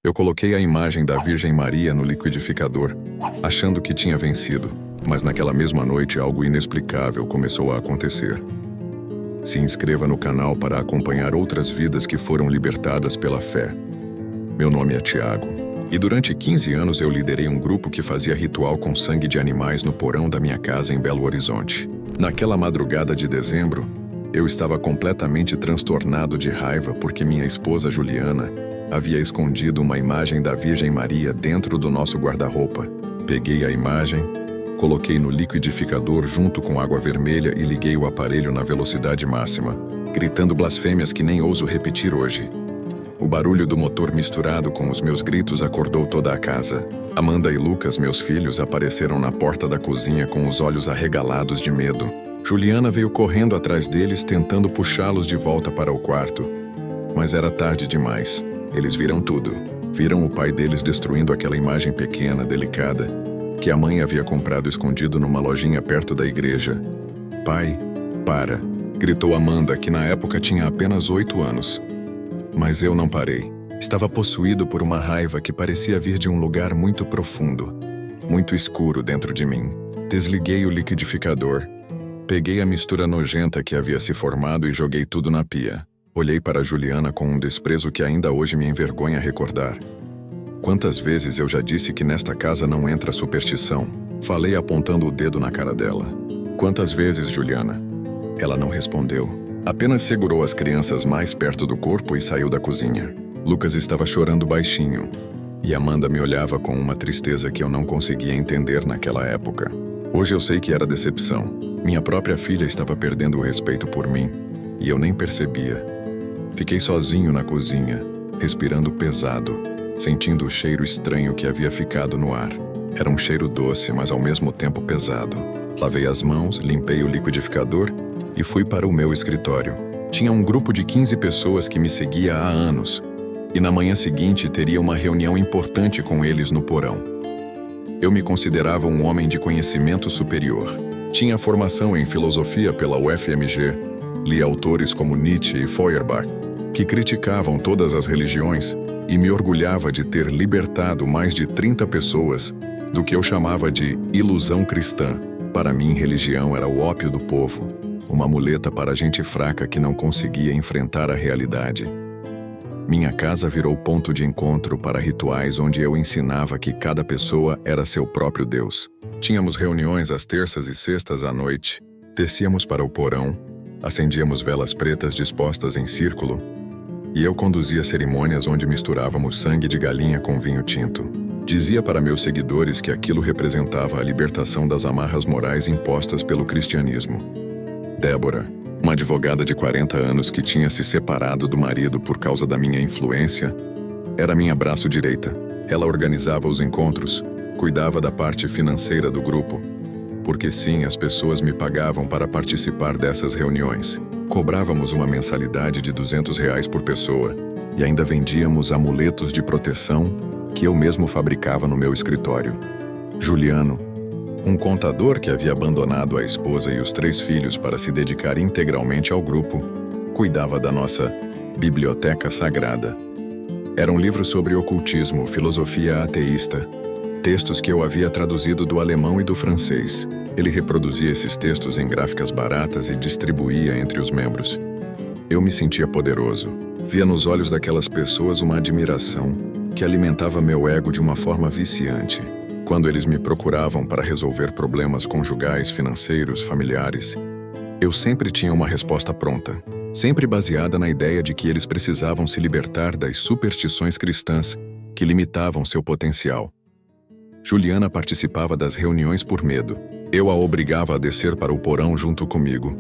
Eu coloquei a imagem da Virgem Maria no liquidificador, achando que tinha vencido, mas naquela mesma noite algo inexplicável começou a acontecer. Se inscreva no canal para acompanhar outras vidas que foram libertadas pela fé. Meu nome é Tiago, e durante 15 anos eu liderei um grupo que fazia ritual com sangue de animais no porão da minha casa em Belo Horizonte. Naquela madrugada de dezembro, eu estava completamente transtornado de raiva porque minha esposa Juliana havia escondido uma imagem da Virgem Maria dentro do nosso guarda-roupa. Peguei a imagem, coloquei no liquidificador junto com água vermelha e liguei o aparelho na velocidade máxima, gritando blasfêmias que nem ouso repetir hoje. O barulho do motor misturado com os meus gritos acordou toda a casa. Amanda e Lucas, meus filhos, apareceram na porta da cozinha com os olhos arregalados de medo. Juliana veio correndo atrás deles, tentando puxá-los de volta para o quarto. Mas era tarde demais. Eles viram tudo. Viram o pai deles destruindo aquela imagem pequena, delicada, que a mãe havia comprado escondido numa lojinha perto da igreja. "Pai, para!" gritou Amanda, que na época tinha apenas 8 anos. Mas eu não parei. Estava possuído por uma raiva que parecia vir de um lugar muito profundo, muito escuro dentro de mim. Desliguei o liquidificador. Peguei a mistura nojenta que havia se formado e joguei tudo na pia. Olhei para Juliana com um desprezo que ainda hoje me envergonha recordar. Quantas vezes eu já disse que nesta casa não entra superstição? Falei apontando o dedo na cara dela. Quantas vezes, Juliana? Ela não respondeu. Apenas segurou as crianças mais perto do corpo e saiu da cozinha. Lucas estava chorando baixinho, e Amanda me olhava com uma tristeza que eu não conseguia entender naquela época. Hoje eu sei que era decepção. Minha própria filha estava perdendo o respeito por mim, e eu nem percebia. Fiquei sozinho na cozinha, respirando pesado, sentindo o cheiro estranho que havia ficado no ar. Era um cheiro doce, mas ao mesmo tempo pesado. Lavei as mãos, limpei o liquidificador e fui para o meu escritório. Tinha um grupo de 15 pessoas que me seguia há anos, e na manhã seguinte teria uma reunião importante com eles no porão. Eu me considerava um homem de conhecimento superior. Tinha formação em filosofia pela UFMG, li autores como Nietzsche e Feuerbach, que criticavam todas as religiões, e me orgulhava de ter libertado mais de 30 pessoas do que eu chamava de ilusão cristã. Para mim, religião era o ópio do povo, uma muleta para gente fraca que não conseguia enfrentar a realidade. Minha casa virou ponto de encontro para rituais onde eu ensinava que cada pessoa era seu próprio Deus. Tínhamos reuniões às terças e sextas à noite, descíamos para o porão, acendíamos velas pretas dispostas em círculo, e eu conduzia cerimônias onde misturávamos sangue de galinha com vinho tinto. Dizia para meus seguidores que aquilo representava a libertação das amarras morais impostas pelo cristianismo. Débora, uma advogada de 40 anos que tinha se separado do marido por causa da minha influência, era minha braço direita. Ela organizava os encontros, cuidava da parte financeira do grupo, porque sim, as pessoas me pagavam para participar dessas reuniões. Cobrávamos uma mensalidade de R$ 200 por pessoa e ainda vendíamos amuletos de proteção que eu mesmo fabricava no meu escritório. Juliano, um contador que havia abandonado a esposa e os 3 filhos para se dedicar integralmente ao grupo, cuidava da nossa biblioteca sagrada. Eram livros sobre ocultismo, filosofia ateísta, textos que eu havia traduzido do alemão e do francês. Ele reproduzia esses textos em gráficas baratas e distribuía entre os membros. Eu me sentia poderoso. Via nos olhos daquelas pessoas uma admiração que alimentava meu ego de uma forma viciante. Quando eles me procuravam para resolver problemas conjugais, financeiros, familiares, eu sempre tinha uma resposta pronta, sempre baseada na ideia de que eles precisavam se libertar das superstições cristãs que limitavam seu potencial. Juliana participava das reuniões por medo. Eu a obrigava a descer para o porão junto comigo,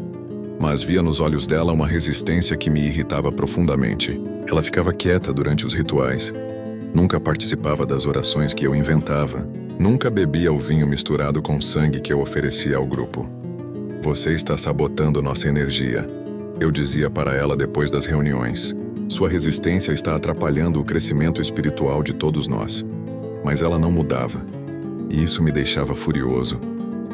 mas via nos olhos dela uma resistência que me irritava profundamente. Ela ficava quieta durante os rituais. Nunca participava das orações que eu inventava. Nunca bebia o vinho misturado com sangue que eu oferecia ao grupo. "Você está sabotando nossa energia", eu dizia para ela depois das reuniões. "Sua resistência está atrapalhando o crescimento espiritual de todos nós." Mas ela não mudava, e isso me deixava furioso.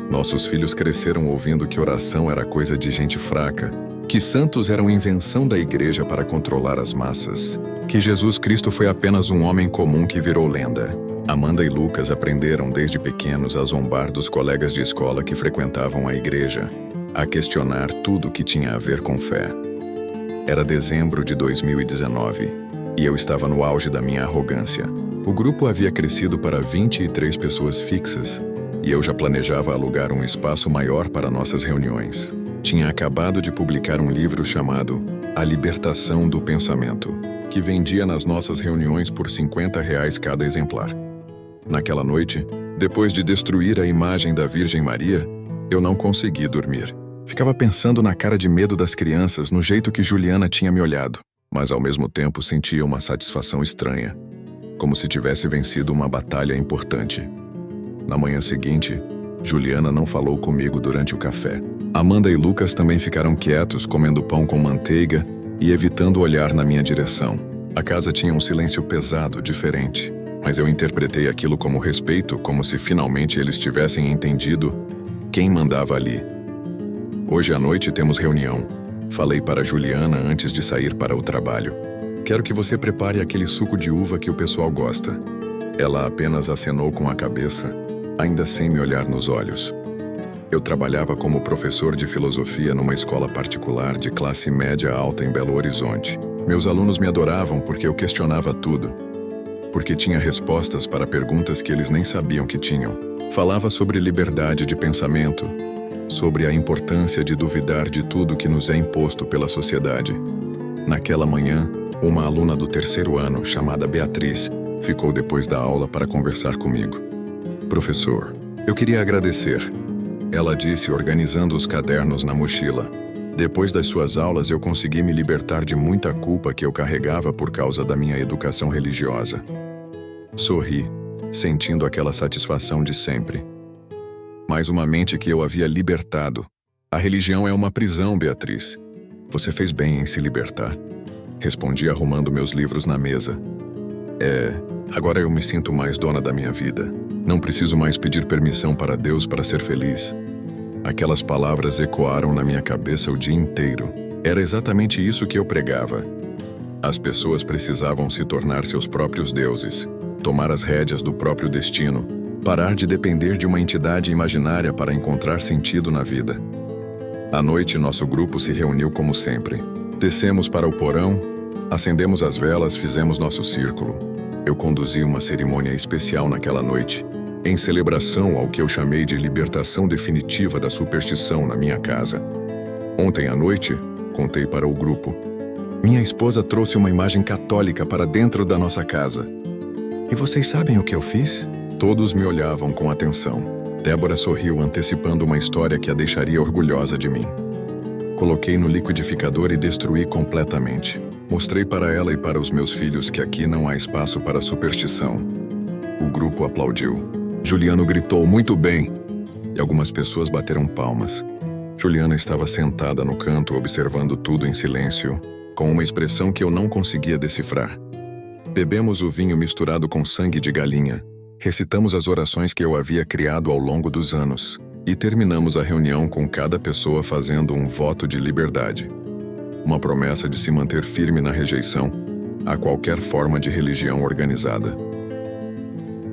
Nossos filhos cresceram ouvindo que oração era coisa de gente fraca, que santos eram invenção da igreja para controlar as massas, que Jesus Cristo foi apenas um homem comum que virou lenda. Amanda e Lucas aprenderam desde pequenos a zombar dos colegas de escola que frequentavam a igreja, a questionar tudo que tinha a ver com fé. Era dezembro de 2019 e eu estava no auge da minha arrogância. O grupo havia crescido para 23 pessoas fixas e eu já planejava alugar um espaço maior para nossas reuniões. Tinha acabado de publicar um livro chamado A Libertação do Pensamento, que vendia nas nossas reuniões por R$50 cada exemplar. Naquela noite, depois de destruir a imagem da Virgem Maria, eu não consegui dormir. Ficava pensando na cara de medo das crianças, no jeito que Juliana tinha me olhado, mas ao mesmo tempo sentia uma satisfação estranha, como se tivesse vencido uma batalha importante. Na manhã seguinte, Juliana não falou comigo durante o café. Amanda e Lucas também ficaram quietos, comendo pão com manteiga e evitando olhar na minha direção. A casa tinha um silêncio pesado, diferente, mas eu interpretei aquilo como respeito, como se finalmente eles tivessem entendido quem mandava ali. Hoje à noite temos reunião. Falei para Juliana antes de sair para o trabalho. Quero que você prepare aquele suco de uva que o pessoal gosta. Ela apenas acenou com a cabeça, ainda sem me olhar nos olhos. Eu trabalhava como professor de filosofia numa escola particular de classe média alta em Belo Horizonte. Meus alunos me adoravam porque eu questionava tudo. Porque tinha respostas para perguntas que eles nem sabiam que tinham. Falava sobre liberdade de pensamento, sobre a importância de duvidar de tudo que nos é imposto pela sociedade. Naquela manhã, uma aluna do 3º ano, chamada Beatriz, ficou depois da aula para conversar comigo. Professor, eu queria agradecer. Ela disse, organizando os cadernos na mochila. Depois das suas aulas, eu consegui me libertar de muita culpa que eu carregava por causa da minha educação religiosa. Sorri, sentindo aquela satisfação de sempre. Mais uma mente que eu havia libertado. A religião é uma prisão, Beatriz. Você fez bem em se libertar. Respondi arrumando meus livros na mesa. Agora eu me sinto mais dona da minha vida. Não preciso mais pedir permissão para Deus para ser feliz. Aquelas palavras ecoaram na minha cabeça o dia inteiro. Era exatamente isso que eu pregava. As pessoas precisavam se tornar seus próprios deuses, tomar as rédeas do próprio destino, parar de depender de uma entidade imaginária para encontrar sentido na vida. À noite, nosso grupo se reuniu como sempre. Descemos para o porão, acendemos as velas, fizemos nosso círculo. Eu conduzi uma cerimônia especial naquela noite, em celebração ao que eu chamei de libertação definitiva da superstição na minha casa. Ontem à noite, contei para o grupo, minha esposa trouxe uma imagem católica para dentro da nossa casa. E vocês sabem o que eu fiz? Todos me olhavam com atenção. Débora sorriu, antecipando uma história que a deixaria orgulhosa de mim. Coloquei no liquidificador e destruí completamente. Mostrei para ela e para os meus filhos que aqui não há espaço para superstição. O grupo aplaudiu. Juliano gritou, muito bem! E algumas pessoas bateram palmas. Juliana estava sentada no canto, observando tudo em silêncio, com uma expressão que eu não conseguia decifrar. Bebemos o vinho misturado com sangue de galinha. Recitamos as orações que eu havia criado ao longo dos anos. E terminamos a reunião com cada pessoa fazendo um voto de liberdade. Uma promessa de se manter firme na rejeição a qualquer forma de religião organizada.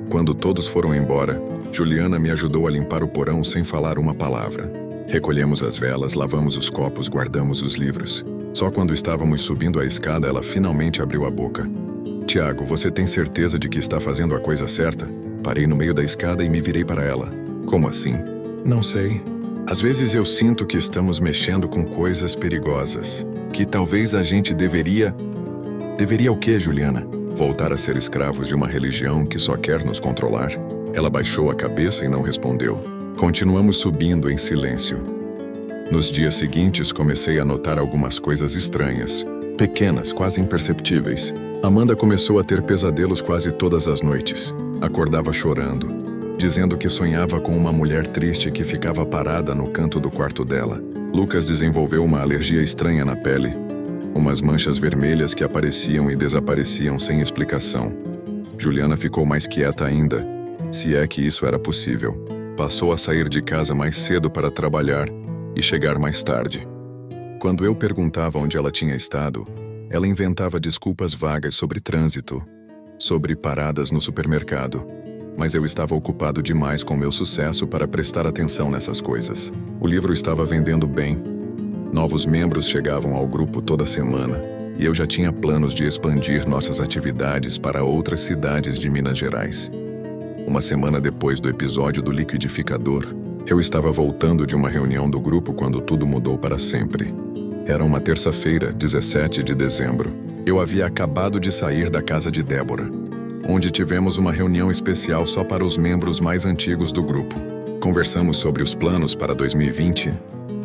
Quando todos foram embora, Juliana me ajudou a limpar o porão sem falar uma palavra. Recolhemos as velas, lavamos os copos, guardamos os livros. Só quando estávamos subindo a escada, ela finalmente abriu a boca. Tiago, você tem certeza de que está fazendo a coisa certa? Parei no meio da escada e me virei para ela. Como assim? Não sei. Às vezes eu sinto que estamos mexendo com coisas perigosas. Que talvez a gente deveria... Deveria o quê, Juliana? Voltar a ser escravos de uma religião que só quer nos controlar? Ela baixou a cabeça e não respondeu. Continuamos subindo em silêncio. Nos dias seguintes, comecei a notar algumas coisas estranhas. Pequenas, quase imperceptíveis. Amanda começou a ter pesadelos quase todas as noites. Acordava chorando, dizendo que sonhava com uma mulher triste que ficava parada no canto do quarto dela. Lucas desenvolveu uma alergia estranha na pele. Umas manchas vermelhas que apareciam e desapareciam sem explicação. Juliana ficou mais quieta ainda, se é que isso era possível. Passou a sair de casa mais cedo para trabalhar e chegar mais tarde. Quando eu perguntava onde ela tinha estado, Ela inventava desculpas vagas sobre trânsito, sobre paradas no supermercado, mas eu estava ocupado demais com meu sucesso para prestar atenção nessas coisas. O livro estava vendendo bem, novos membros chegavam ao grupo toda semana, e eu já tinha planos de expandir nossas atividades para outras cidades de Minas Gerais. Uma semana depois do episódio do liquidificador, eu estava voltando de uma reunião do grupo quando tudo mudou para sempre. Era uma terça-feira, 17 de dezembro. Eu havia acabado de sair da casa de Débora, onde tivemos uma reunião especial só para os membros mais antigos do grupo. Conversamos sobre os planos para 2020,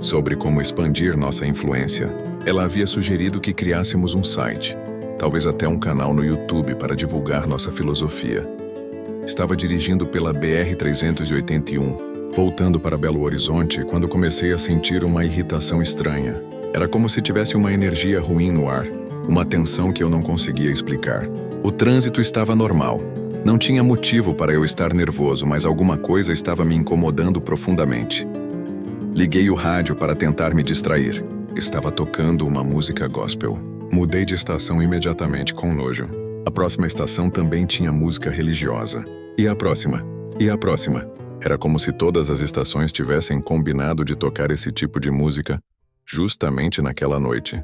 sobre como expandir nossa influência. Ela havia sugerido que criássemos um site, talvez até um canal no YouTube para divulgar nossa filosofia. Estava dirigindo pela BR-381, voltando para Belo Horizonte, quando comecei a sentir uma irritação estranha. Era como se tivesse uma energia ruim no ar, uma tensão que eu não conseguia explicar. O trânsito estava normal. Não tinha motivo para eu estar nervoso, mas alguma coisa estava me incomodando profundamente. Liguei o rádio para tentar me distrair. Estava tocando uma música gospel. Mudei de estação imediatamente com nojo. A próxima estação também tinha música religiosa. E a próxima? E a próxima? Era como se todas as estações tivessem combinado de tocar esse tipo de música justamente naquela noite.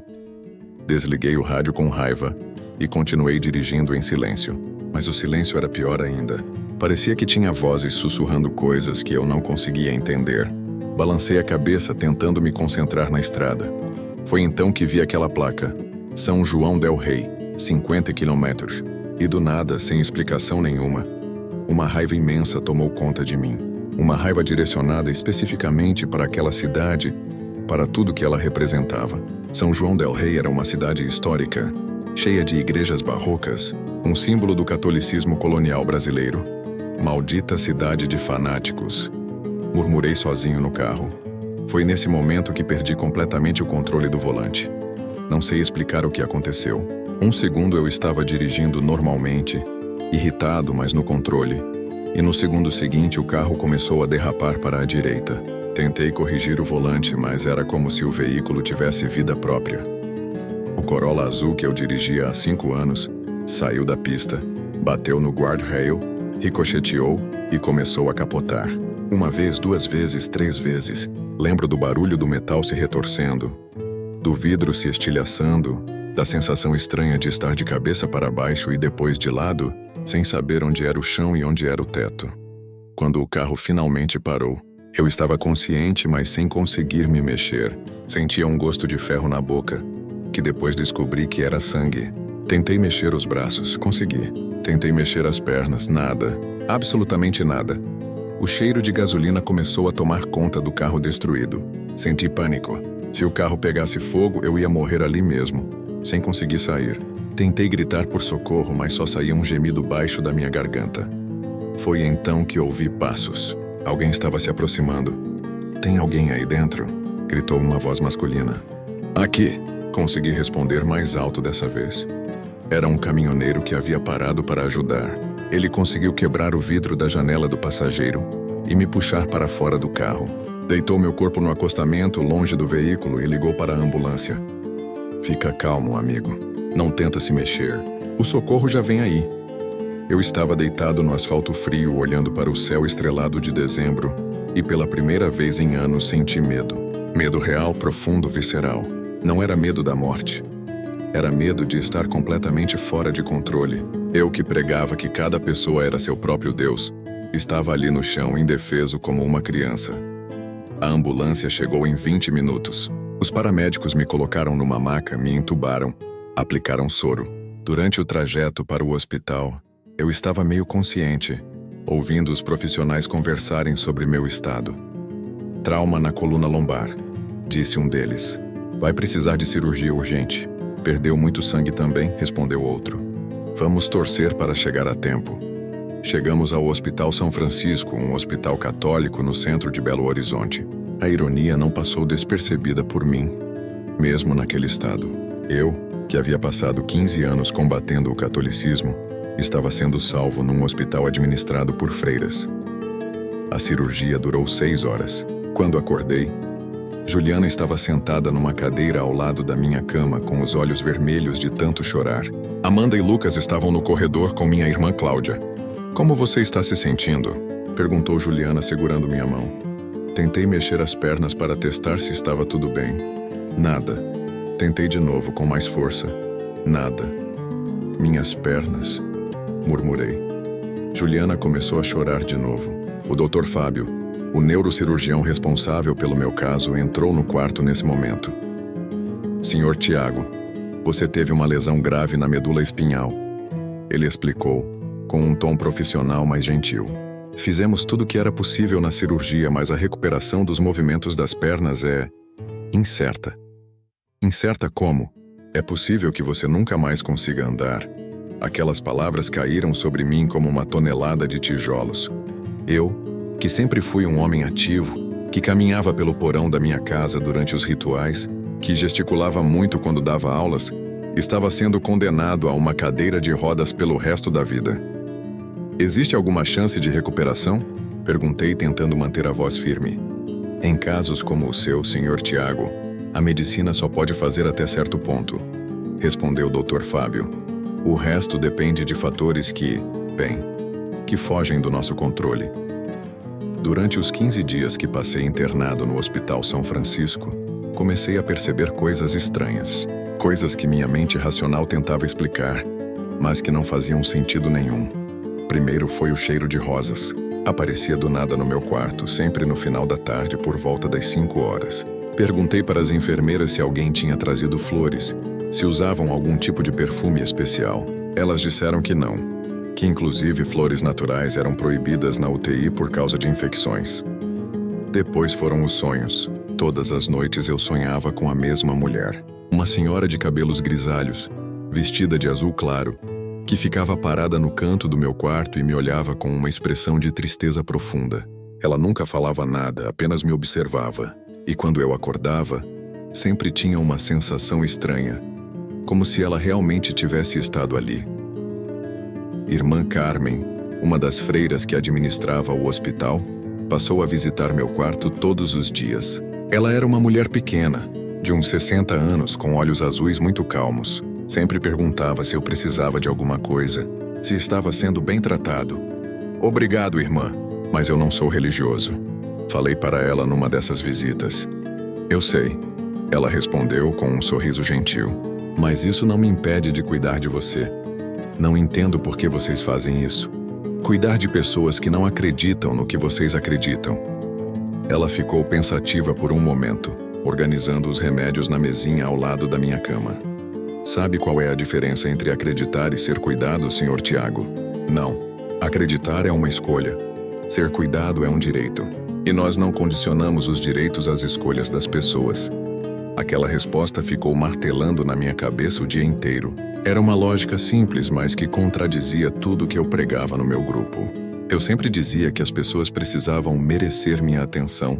Desliguei o rádio com raiva e continuei dirigindo em silêncio. Mas o silêncio era pior ainda. Parecia que tinha vozes sussurrando coisas que eu não conseguia entender. Balancei a cabeça tentando me concentrar na estrada. Foi então que vi aquela placa, São João del Rei, 50 quilômetros. E do nada, sem explicação nenhuma, uma raiva imensa tomou conta de mim. Uma raiva direcionada especificamente para aquela cidade, para tudo que ela representava. São João del Rei era uma cidade histórica, cheia de igrejas barrocas, um símbolo do catolicismo colonial brasileiro. Maldita cidade de fanáticos, murmurei sozinho no carro. Foi nesse momento que perdi completamente o controle do volante. Não sei explicar o que aconteceu. Um segundo eu estava dirigindo normalmente, irritado, mas no controle. E no segundo seguinte o carro começou a derrapar para a direita. Tentei corrigir o volante, mas era como se o veículo tivesse vida própria. O Corolla azul que eu dirigia há 5 anos saiu da pista, bateu no guardrail, ricocheteou e começou a capotar. Uma vez, 2 vezes, 3 vezes. Lembro do barulho do metal se retorcendo, do vidro se estilhaçando, da sensação estranha de estar de cabeça para baixo e depois de lado, sem saber onde era o chão e onde era o teto. Quando o carro finalmente parou, eu estava consciente, mas sem conseguir me mexer. Sentia um gosto de ferro na boca, que depois descobri que era sangue. Tentei mexer os braços, consegui. Tentei mexer as pernas, nada. Absolutamente nada. O cheiro de gasolina começou a tomar conta do carro destruído. Senti pânico. Se o carro pegasse fogo, eu ia morrer ali mesmo, sem conseguir sair. Tentei gritar por socorro, mas só saía um gemido baixo da minha garganta. Foi então que ouvi passos. Alguém estava se aproximando. "Tem alguém aí dentro?" gritou uma voz masculina. "Aqui!" consegui responder mais alto dessa vez. Era um caminhoneiro que havia parado para ajudar. Ele conseguiu quebrar o vidro da janela do passageiro e me puxar para fora do carro. Deitou meu corpo no acostamento, longe do veículo, e ligou para a ambulância. "Fica calmo, amigo. Não tenta se mexer. O socorro já vem aí." Eu estava deitado no asfalto frio, olhando para o céu estrelado de dezembro, e pela primeira vez em anos senti medo. Medo real, profundo, visceral. Não era medo da morte. Era medo de estar completamente fora de controle. Eu que pregava que cada pessoa era seu próprio Deus, estava ali no chão, indefeso como uma criança. A ambulância chegou em 20 minutos. Os paramédicos me colocaram numa maca, me entubaram, aplicaram soro. Durante o trajeto para o hospital, eu estava meio consciente, ouvindo os profissionais conversarem sobre meu estado. "Trauma na coluna lombar", disse um deles. "Vai precisar de cirurgia urgente." "Perdeu muito sangue também", respondeu outro. "Vamos torcer para chegar a tempo." Chegamos ao Hospital São Francisco, um hospital católico no centro de Belo Horizonte. A ironia não passou despercebida por mim, mesmo naquele estado. Eu, que havia passado 15 anos combatendo o catolicismo, estava sendo salvo num hospital administrado por freiras. A cirurgia durou 6 horas. Quando acordei, Juliana estava sentada numa cadeira ao lado da minha cama, com os olhos vermelhos de tanto chorar. Amanda e Lucas estavam no corredor com minha irmã Cláudia. "Como você está se sentindo?" perguntou Juliana, segurando minha mão. Tentei mexer as pernas para testar se estava tudo bem. Nada. Tentei de novo, com mais força. Nada. "Minhas pernas", murmurei. Juliana começou a chorar de novo. O Dr. Fábio, o neurocirurgião responsável pelo meu caso, entrou no quarto nesse momento. "Senhor Tiago, você teve uma lesão grave na medula espinhal", ele explicou, com um tom profissional mais gentil. "Fizemos tudo o que era possível na cirurgia, mas a recuperação dos movimentos das pernas é incerta." "Incerta como? É possível que você nunca mais consiga andar." Aquelas palavras caíram sobre mim como uma tonelada de tijolos. Eu, que sempre fui um homem ativo, que caminhava pelo porão da minha casa durante os rituais, que gesticulava muito quando dava aulas, estava sendo condenado a uma cadeira de rodas pelo resto da vida. "Existe alguma chance de recuperação?" perguntei, tentando manter a voz firme. "Em casos como o seu, Sr. Tiago, a medicina só pode fazer até certo ponto", respondeu o Dr. Fábio. "O resto depende de fatores que fogem do nosso controle." Durante os 15 dias que passei internado no Hospital São Francisco, comecei a perceber coisas estranhas. Coisas que minha mente racional tentava explicar, mas que não faziam sentido nenhum. Primeiro foi o cheiro de rosas. Aparecia do nada no meu quarto, sempre no final da tarde, por volta das 5 horas. Perguntei para as enfermeiras se alguém tinha trazido flores, se usavam algum tipo de perfume especial. Elas disseram que não, que inclusive flores naturais eram proibidas na UTI por causa de infecções. Depois foram os sonhos. Todas as noites eu sonhava com a mesma mulher. Uma senhora de cabelos grisalhos, vestida de azul claro, que ficava parada no canto do meu quarto e me olhava com uma expressão de tristeza profunda. Ela nunca falava nada, apenas me observava. E quando eu acordava, sempre tinha uma sensação estranha, como se ela realmente tivesse estado ali. Irmã Carmen, uma das freiras que administrava o hospital, passou a visitar meu quarto todos os dias. Ela era uma mulher pequena, de uns 60 anos, com olhos azuis muito calmos. Sempre perguntava se eu precisava de alguma coisa, se estava sendo bem tratado. "Obrigado, irmã, mas eu não sou religioso", falei para ela numa dessas visitas. "Eu sei", ela respondeu com um sorriso gentil, "mas isso não me impede de cuidar de você. Não entendo por que vocês fazem isso. Cuidar de pessoas que não acreditam no que vocês acreditam." Ela ficou pensativa por um momento, organizando os remédios na mesinha ao lado da minha cama. "Sabe qual é a diferença entre acreditar e ser cuidado, Sr. Tiago? Não. Acreditar é uma escolha. Ser cuidado é um direito. E nós não condicionamos os direitos às escolhas das pessoas." Aquela resposta ficou martelando na minha cabeça o dia inteiro. Era uma lógica simples, mas que contradizia tudo que eu pregava no meu grupo. Eu sempre dizia que as pessoas precisavam merecer minha atenção,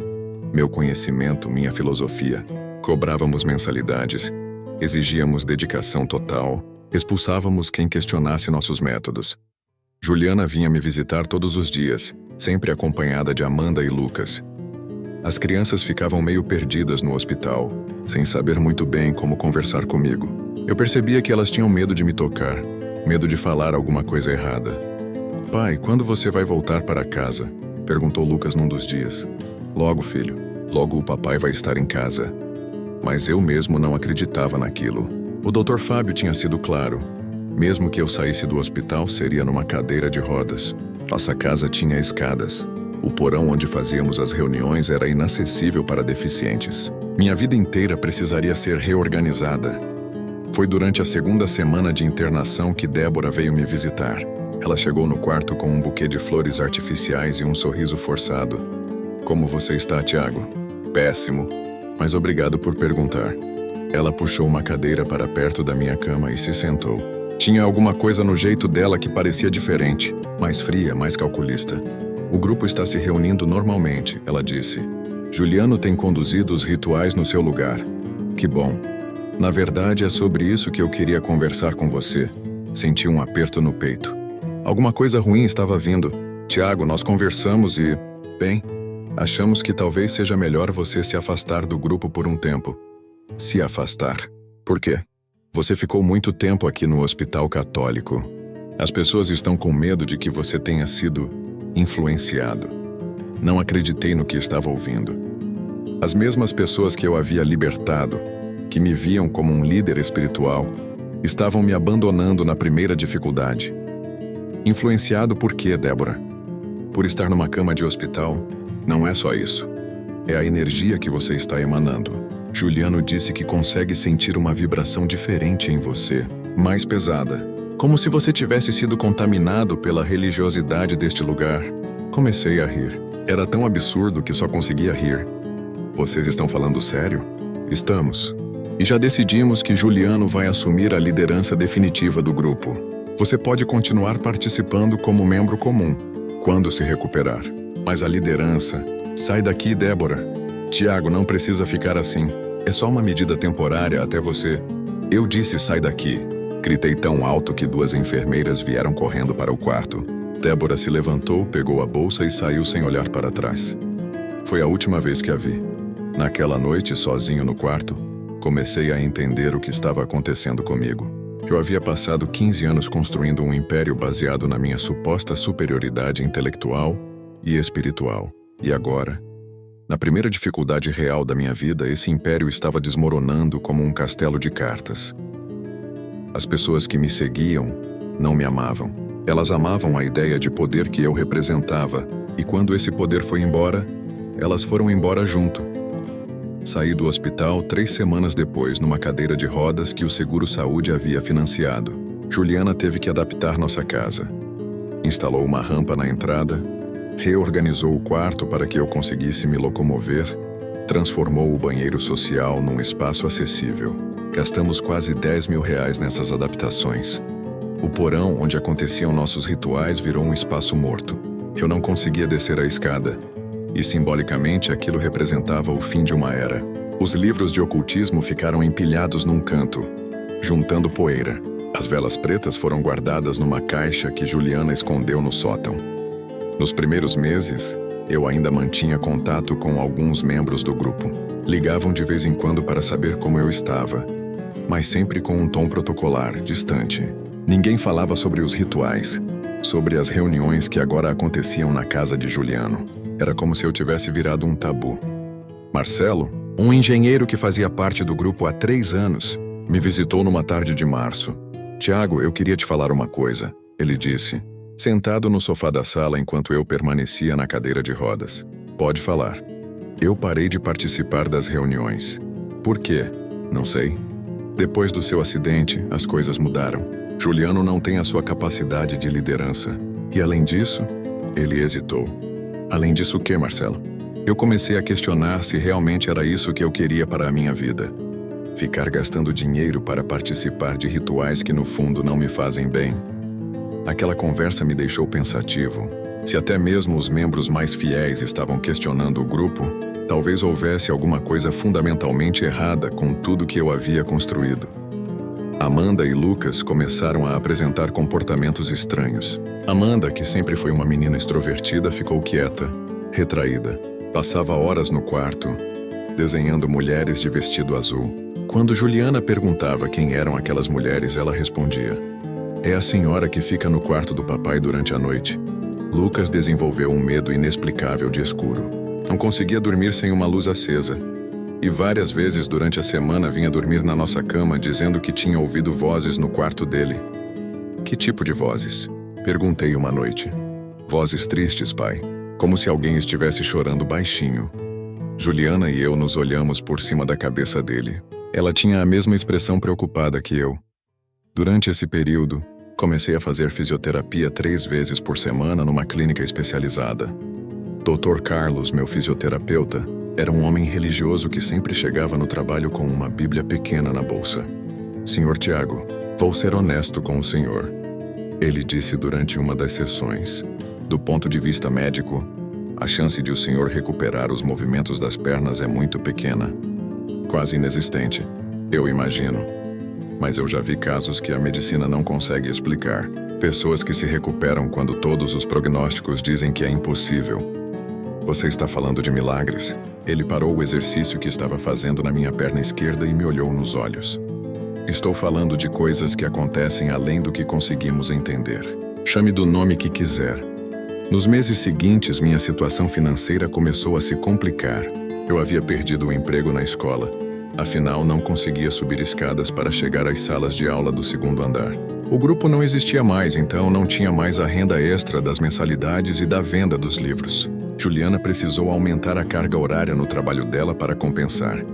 meu conhecimento, minha filosofia. Cobrávamos mensalidades, exigíamos dedicação total, expulsávamos quem questionasse nossos métodos. Juliana vinha me visitar todos os dias, sempre acompanhada de Amanda e Lucas. As crianças ficavam meio perdidas no hospital, sem saber muito bem como conversar comigo. Eu percebia que elas tinham medo de me tocar, medo de falar alguma coisa errada. "Pai, quando você vai voltar para casa?" perguntou Lucas num dos dias. "Logo, filho. Logo o papai vai estar em casa." Mas eu mesmo não acreditava naquilo. O Dr. Fábio tinha sido claro. Mesmo que eu saísse do hospital, seria numa cadeira de rodas. Nossa casa tinha escadas. O porão onde fazíamos as reuniões era inacessível para deficientes. Minha vida inteira precisaria ser reorganizada. Foi durante a segunda semana de internação que Débora veio me visitar. Ela chegou no quarto com um buquê de flores artificiais e um sorriso forçado. "Como você está, Tiago?" "Péssimo, mas obrigado por perguntar." Ela puxou uma cadeira para perto da minha cama e se sentou. Tinha alguma coisa no jeito dela que parecia diferente, mais fria, mais calculista. "O grupo está se reunindo normalmente", ela disse. "Juliano tem conduzido os rituais no seu lugar." "Que bom. Na verdade, é sobre isso que eu queria conversar com você." Senti um aperto no peito. Alguma coisa ruim estava vindo. "Tiago, nós conversamos e... bem, Achamos que talvez seja melhor você se afastar do grupo por um tempo. Se afastar. Por quê? Você ficou muito tempo aqui no hospital católico. As pessoas estão com medo de que você tenha sido influenciado. Não acreditei no que estava ouvindo. As mesmas pessoas que eu havia libertado, que me viam como um líder espiritual, estavam me abandonando na primeira dificuldade. Influenciado por quê, Débora? Por estar numa cama de hospital? Não é só isso. É a energia que você está emanando. Juliano disse que consegue sentir uma vibração diferente em você, mais pesada, como se você tivesse sido contaminado pela religiosidade deste lugar. Comecei a rir. Era tão absurdo que só conseguia rir. Vocês estão falando sério? Estamos. E já decidimos que Juliano vai assumir a liderança definitiva do grupo. Você pode continuar participando como membro comum, quando se recuperar. Mas a liderança... Sai daqui, Débora. Tiago, não precisa ficar assim. É só uma medida temporária até você... Eu disse sai daqui. Gritei tão alto que 2 enfermeiras vieram correndo para o quarto. Débora se levantou, pegou a bolsa e saiu sem olhar para trás. Foi a última vez que a vi. Naquela noite, sozinho no quarto, comecei a entender o que estava acontecendo comigo. Eu havia passado 15 anos construindo um império baseado na minha suposta superioridade intelectual e espiritual. E agora, na primeira dificuldade real da minha vida, esse império estava desmoronando como um castelo de cartas. As pessoas que me seguiam não me amavam. Elas amavam a ideia de poder que eu representava, e quando esse poder foi embora, elas foram embora junto. Saí do hospital 3 semanas depois, numa cadeira de rodas que o seguro-saúde havia financiado. Juliana teve que adaptar nossa casa. Instalou uma rampa na entrada, reorganizou o quarto para que eu conseguisse me locomover, transformou o banheiro social num espaço acessível. Gastamos quase R$10.000 nessas adaptações. O porão onde aconteciam nossos rituais virou um espaço morto. Eu não conseguia descer a escada. E simbolicamente aquilo representava o fim de uma era. Os livros de ocultismo ficaram empilhados num canto, juntando poeira. As velas pretas foram guardadas numa caixa que Juliana escondeu no sótão. Nos primeiros meses, eu ainda mantinha contato com alguns membros do grupo. Ligavam de vez em quando para saber como eu estava, mas sempre com um tom protocolar, distante. Ninguém falava sobre os rituais, sobre as reuniões que agora aconteciam na casa de Juliano. Era como se eu tivesse virado um tabu. Marcelo, um engenheiro que fazia parte do grupo há 3 anos, me visitou numa tarde de março. Tiago, eu queria te falar uma coisa, ele disse, sentado no sofá da sala enquanto eu permanecia na cadeira de rodas. Pode falar. Eu parei de participar das reuniões. Por quê? Não sei. Depois do seu acidente, as coisas mudaram. Juliano não tem a sua capacidade de liderança. E além disso, ele hesitou. Além disso o quê, Marcelo? Eu comecei a questionar se realmente era isso que eu queria para a minha vida. Ficar gastando dinheiro para participar de rituais que no fundo não me fazem bem. Aquela conversa me deixou pensativo. Se até mesmo os membros mais fiéis estavam questionando o grupo, talvez houvesse alguma coisa fundamentalmente errada com tudo que eu havia construído. Amanda e Lucas começaram a apresentar comportamentos estranhos. Amanda, que sempre foi uma menina extrovertida, ficou quieta, retraída. Passava horas no quarto, desenhando mulheres de vestido azul. Quando Juliana perguntava quem eram aquelas mulheres, ela respondia: "É a senhora que fica no quarto do papai durante a noite." Lucas desenvolveu um medo inexplicável de escuro. Não conseguia dormir sem uma luz acesa. E várias vezes durante a semana vinha dormir na nossa cama dizendo que tinha ouvido vozes no quarto dele. Que tipo de vozes? Perguntei uma noite. Vozes tristes, pai. Como se alguém estivesse chorando baixinho. Juliana e eu nos olhamos por cima da cabeça dele. Ela tinha a mesma expressão preocupada que eu. Durante esse período, comecei a fazer fisioterapia 3 vezes por semana numa clínica especializada. Dr. Carlos, meu fisioterapeuta, era um homem religioso que sempre chegava no trabalho com uma Bíblia pequena na bolsa. "Senhor Tiago, vou ser honesto com o senhor", ele disse durante uma das sessões. "Do ponto de vista médico, a chance de o senhor recuperar os movimentos das pernas é muito pequena. Quase inexistente, eu imagino. Mas eu já vi casos que a medicina não consegue explicar. Pessoas que se recuperam quando todos os prognósticos dizem que é impossível. Você está falando de milagres? Ele parou o exercício que estava fazendo na minha perna esquerda e me olhou nos olhos. Estou falando de coisas que acontecem além do que conseguimos entender. Chame do nome que quiser. Nos meses seguintes, minha situação financeira começou a se complicar. Eu havia perdido o emprego na escola. Afinal, não conseguia subir escadas para chegar às salas de aula do segundo andar. O grupo não existia mais, então não tinha mais a renda extra das mensalidades e da venda dos livros. Juliana precisou aumentar a carga horária no trabalho dela para compensar.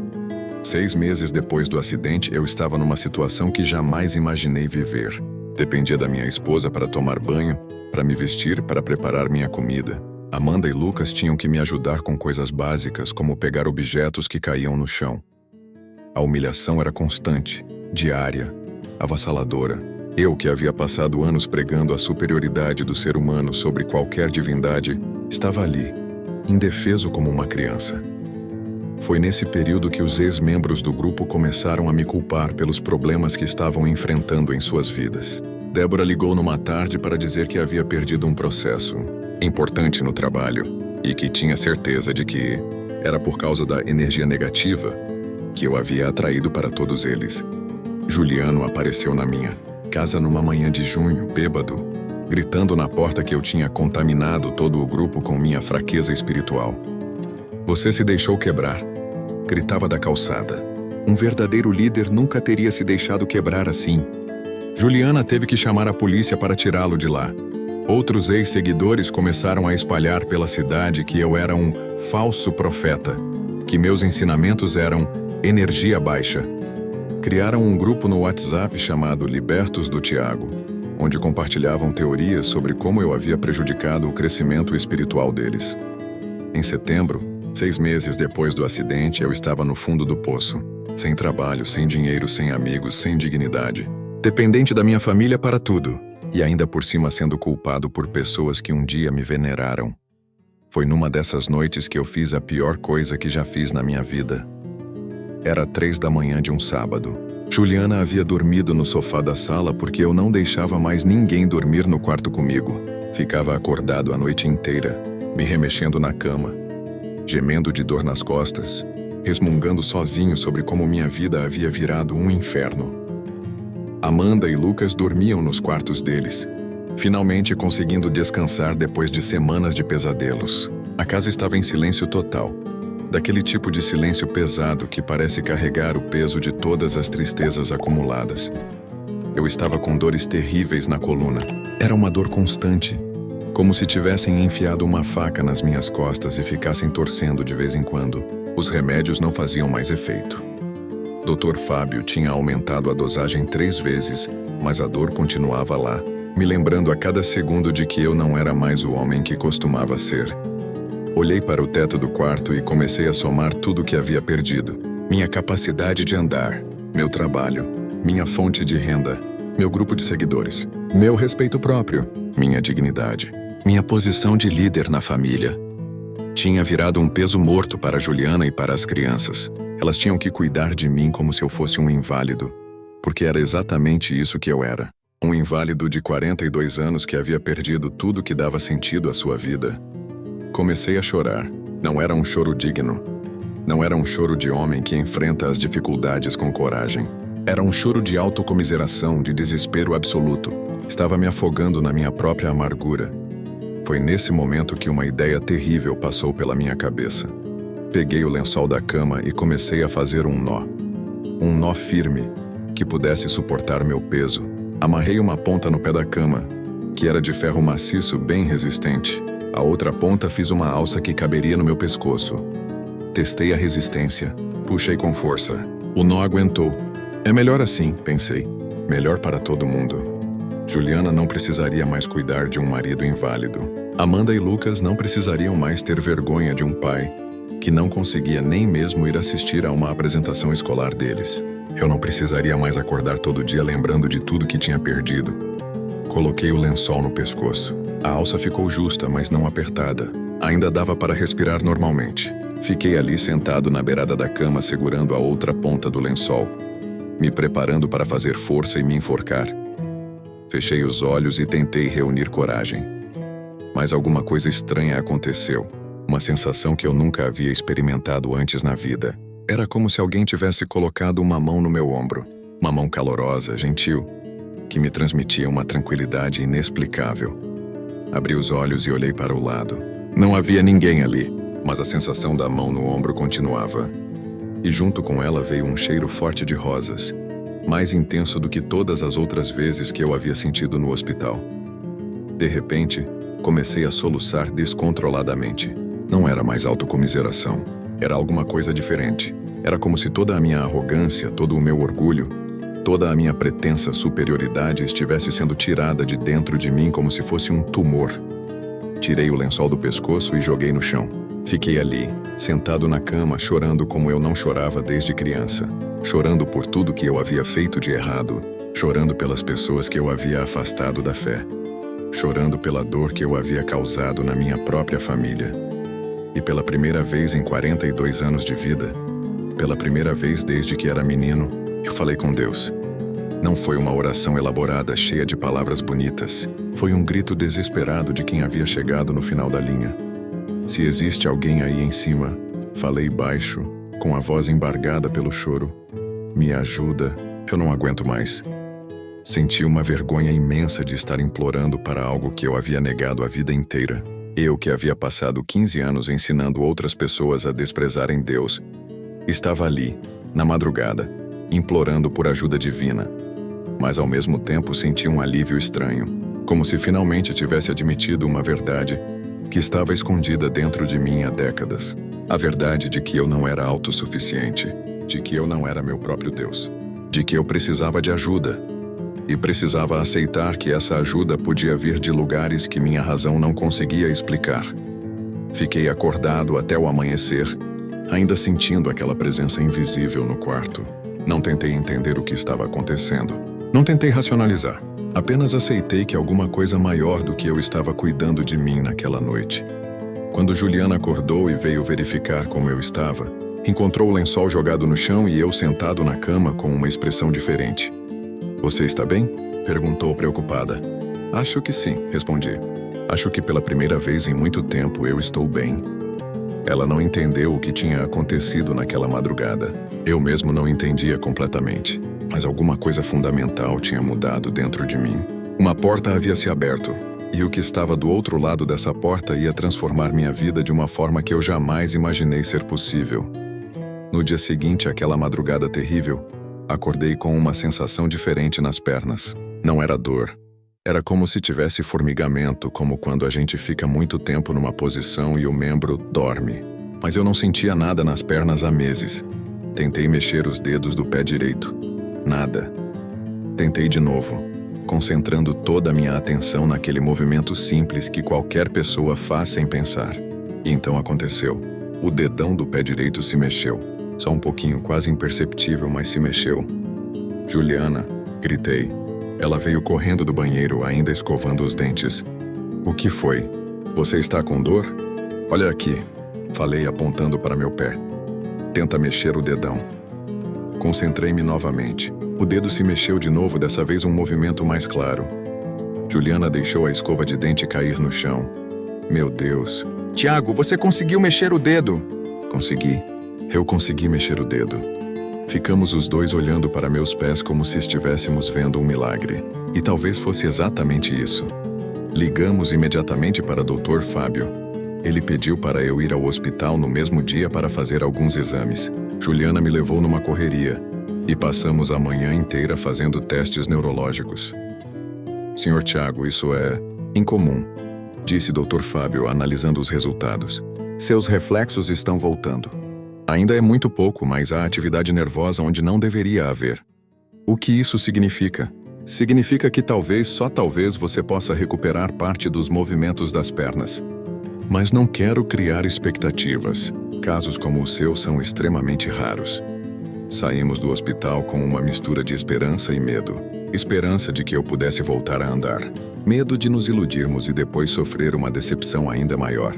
6 meses depois do acidente, eu estava numa situação que jamais imaginei viver. Dependia da minha esposa para tomar banho, para me vestir, para preparar minha comida. Amanda e Lucas tinham que me ajudar com coisas básicas, como pegar objetos que caíam no chão. A humilhação era constante, diária, avassaladora. Eu, que havia passado anos pregando a superioridade do ser humano sobre qualquer divindade, estava ali, indefeso como uma criança. Foi nesse período que os ex-membros do grupo começaram a me culpar pelos problemas que estavam enfrentando em suas vidas. Débora ligou numa tarde para dizer que havia perdido um processo importante no trabalho e que tinha certeza de que era por causa da energia negativa que eu havia atraído para todos eles. Juliano apareceu na minha casa numa manhã de junho, bêbado, gritando na porta que eu tinha contaminado todo o grupo com minha fraqueza espiritual. Você se deixou quebrar, gritava da calçada. Um verdadeiro líder nunca teria se deixado quebrar assim. Juliana teve que chamar a polícia para tirá-lo de lá. Outros ex-seguidores começaram a espalhar pela cidade que eu era um falso profeta, que meus ensinamentos eram energia baixa. Criaram um grupo no WhatsApp chamado Libertos do Tiago, onde compartilhavam teorias sobre como eu havia prejudicado o crescimento espiritual deles. Em setembro, 6 meses depois do acidente, eu estava no fundo do poço, sem trabalho, sem dinheiro, sem amigos, sem dignidade, dependente da minha família para tudo, e ainda por cima sendo culpado por pessoas que um dia me veneraram. Foi numa dessas noites que eu fiz a pior coisa que já fiz na minha vida. Era 3 da manhã de um sábado. Juliana havia dormido no sofá da sala porque eu não deixava mais ninguém dormir no quarto comigo. Ficava acordado a noite inteira, me remexendo na cama, gemendo de dor nas costas, resmungando sozinho sobre como minha vida havia virado um inferno. Amanda e Lucas dormiam nos quartos deles, finalmente conseguindo descansar depois de semanas de pesadelos. A casa estava em silêncio total. Daquele tipo de silêncio pesado que parece carregar o peso de todas as tristezas acumuladas. Eu estava com dores terríveis na coluna. Era uma dor constante, como se tivessem enfiado uma faca nas minhas costas e ficassem torcendo de vez em quando. Os remédios não faziam mais efeito. Dr. Fábio tinha aumentado a dosagem 3 vezes, mas a dor continuava lá, me lembrando a cada segundo de que eu não era mais o homem que costumava ser. Olhei para o teto do quarto e comecei a somar tudo o que havia perdido. Minha capacidade de andar, meu trabalho, minha fonte de renda, meu grupo de seguidores, meu respeito próprio, minha dignidade, minha posição de líder na família. Tinha virado um peso morto para Juliana e para as crianças. Elas tinham que cuidar de mim como se eu fosse um inválido, porque era exatamente isso que eu era. Um inválido de 42 anos que havia perdido tudo que dava sentido à sua vida. Comecei a chorar. Não era um choro digno. Não era um choro de homem que enfrenta as dificuldades com coragem. Era um choro de autocomiseração, de desespero absoluto. Estava me afogando na minha própria amargura. Foi nesse momento que uma ideia terrível passou pela minha cabeça. Peguei o lençol da cama e comecei a fazer um nó. Um nó firme, que pudesse suportar meu peso. Amarrei uma ponta no pé da cama, que era de ferro maciço bem resistente. A outra ponta fiz uma alça que caberia no meu pescoço. Testei a resistência. Puxei com força. O nó aguentou. É melhor assim, pensei. Melhor para todo mundo. Juliana não precisaria mais cuidar de um marido inválido. Amanda e Lucas não precisariam mais ter vergonha de um pai que não conseguia nem mesmo ir assistir a uma apresentação escolar deles. Eu não precisaria mais acordar todo dia lembrando de tudo que tinha perdido. Coloquei o lençol no pescoço. A alça ficou justa, mas não apertada. Ainda dava para respirar normalmente. Fiquei ali sentado na beirada da cama, segurando a outra ponta do lençol, me preparando para fazer força e me enforcar. Fechei os olhos e tentei reunir coragem. Mas alguma coisa estranha aconteceu. Uma sensação que eu nunca havia experimentado antes na vida. Era como se alguém tivesse colocado uma mão no meu ombro. Uma mão calorosa, gentil, que me transmitia uma tranquilidade inexplicável. Abri os olhos e olhei para o lado. Não havia ninguém ali, mas a sensação da mão no ombro continuava. E junto com ela veio um cheiro forte de rosas, mais intenso do que todas as outras vezes que eu havia sentido no hospital. De repente, comecei a soluçar descontroladamente. Não era mais autocomiseração, era alguma coisa diferente. Era como se toda a minha arrogância, todo o meu orgulho, toda a minha pretensa superioridade estivesse sendo tirada de dentro de mim como se fosse um tumor. Tirei o lençol do pescoço e joguei no chão. Fiquei ali, sentado na cama, chorando como eu não chorava desde criança. Chorando por tudo que eu havia feito de errado. Chorando pelas pessoas que eu havia afastado da fé. Chorando pela dor que eu havia causado na minha própria família. E pela primeira vez em 42 anos de vida, pela primeira vez desde que era menino, eu falei com Deus. Não foi uma oração elaborada, cheia de palavras bonitas. Foi um grito desesperado de quem havia chegado no final da linha. Se existe alguém aí em cima, falei baixo, com a voz embargada pelo choro. Me ajuda, eu não aguento mais. Senti uma vergonha imensa de estar implorando para algo que eu havia negado a vida inteira. Eu que havia passado 15 anos ensinando outras pessoas a desprezarem Deus, estava ali, na madrugada, implorando por ajuda divina. Mas ao mesmo tempo senti um alívio estranho, como se finalmente tivesse admitido uma verdade que estava escondida dentro de mim há décadas. A verdade de que eu não era autossuficiente, de que eu não era meu próprio Deus, de que eu precisava de ajuda. E precisava aceitar que essa ajuda podia vir de lugares que minha razão não conseguia explicar. Fiquei acordado até o amanhecer, ainda sentindo aquela presença invisível no quarto. Não tentei entender o que estava acontecendo. Não tentei racionalizar. Apenas aceitei que alguma coisa maior do que eu estava cuidando de mim naquela noite. Quando Juliana acordou e veio verificar como eu estava, encontrou o lençol jogado no chão e eu sentado na cama com uma expressão diferente. "Você está bem?" perguntou preocupada. "Acho que sim", respondi. "Acho que pela primeira vez em muito tempo eu estou bem." Ela não entendeu o que tinha acontecido naquela madrugada. Eu mesmo não entendia completamente, mas alguma coisa fundamental tinha mudado dentro de mim. Uma porta havia se aberto, e o que estava do outro lado dessa porta ia transformar minha vida de uma forma que eu jamais imaginei ser possível. No dia seguinte àquela madrugada terrível, acordei com uma sensação diferente nas pernas. Não era dor. Era como se tivesse formigamento, como quando a gente fica muito tempo numa posição e o membro dorme. Mas eu não sentia nada nas pernas há meses. Tentei mexer os dedos do pé direito. Nada. Tentei de novo, concentrando toda a minha atenção naquele movimento simples que qualquer pessoa faz sem pensar. E então aconteceu. O dedão do pé direito se mexeu. Só um pouquinho, quase imperceptível, mas se mexeu. "Juliana", gritei. Ela veio correndo do banheiro, ainda escovando os dentes. "O que foi? Você está com dor?" "Olha aqui", falei apontando para meu pé. "Tenta mexer o dedão." Concentrei-me novamente. O dedo se mexeu de novo, dessa vez um movimento mais claro. Juliana deixou a escova de dente cair no chão. "Meu Deus." "Tiago, você conseguiu mexer o dedo!" "Consegui. Eu consegui mexer o dedo." Ficamos os dois olhando para meus pés como se estivéssemos vendo um milagre. E talvez fosse exatamente isso. Ligamos imediatamente para Dr. Fábio. Ele pediu para eu ir ao hospital no mesmo dia para fazer alguns exames. Juliana me levou numa correria. E passamos a manhã inteira fazendo testes neurológicos. "Sr. Tiago, isso é incomum", disse Dr. Fábio, analisando os resultados. "Seus reflexos estão voltando. Ainda é muito pouco, mas há atividade nervosa onde não deveria haver." "O que isso significa?" "Significa que talvez, só talvez, você possa recuperar parte dos movimentos das pernas. Mas não quero criar expectativas. Casos como o seu são extremamente raros." Saímos do hospital com uma mistura de esperança e medo. Esperança de que eu pudesse voltar a andar. Medo de nos iludirmos e depois sofrer uma decepção ainda maior.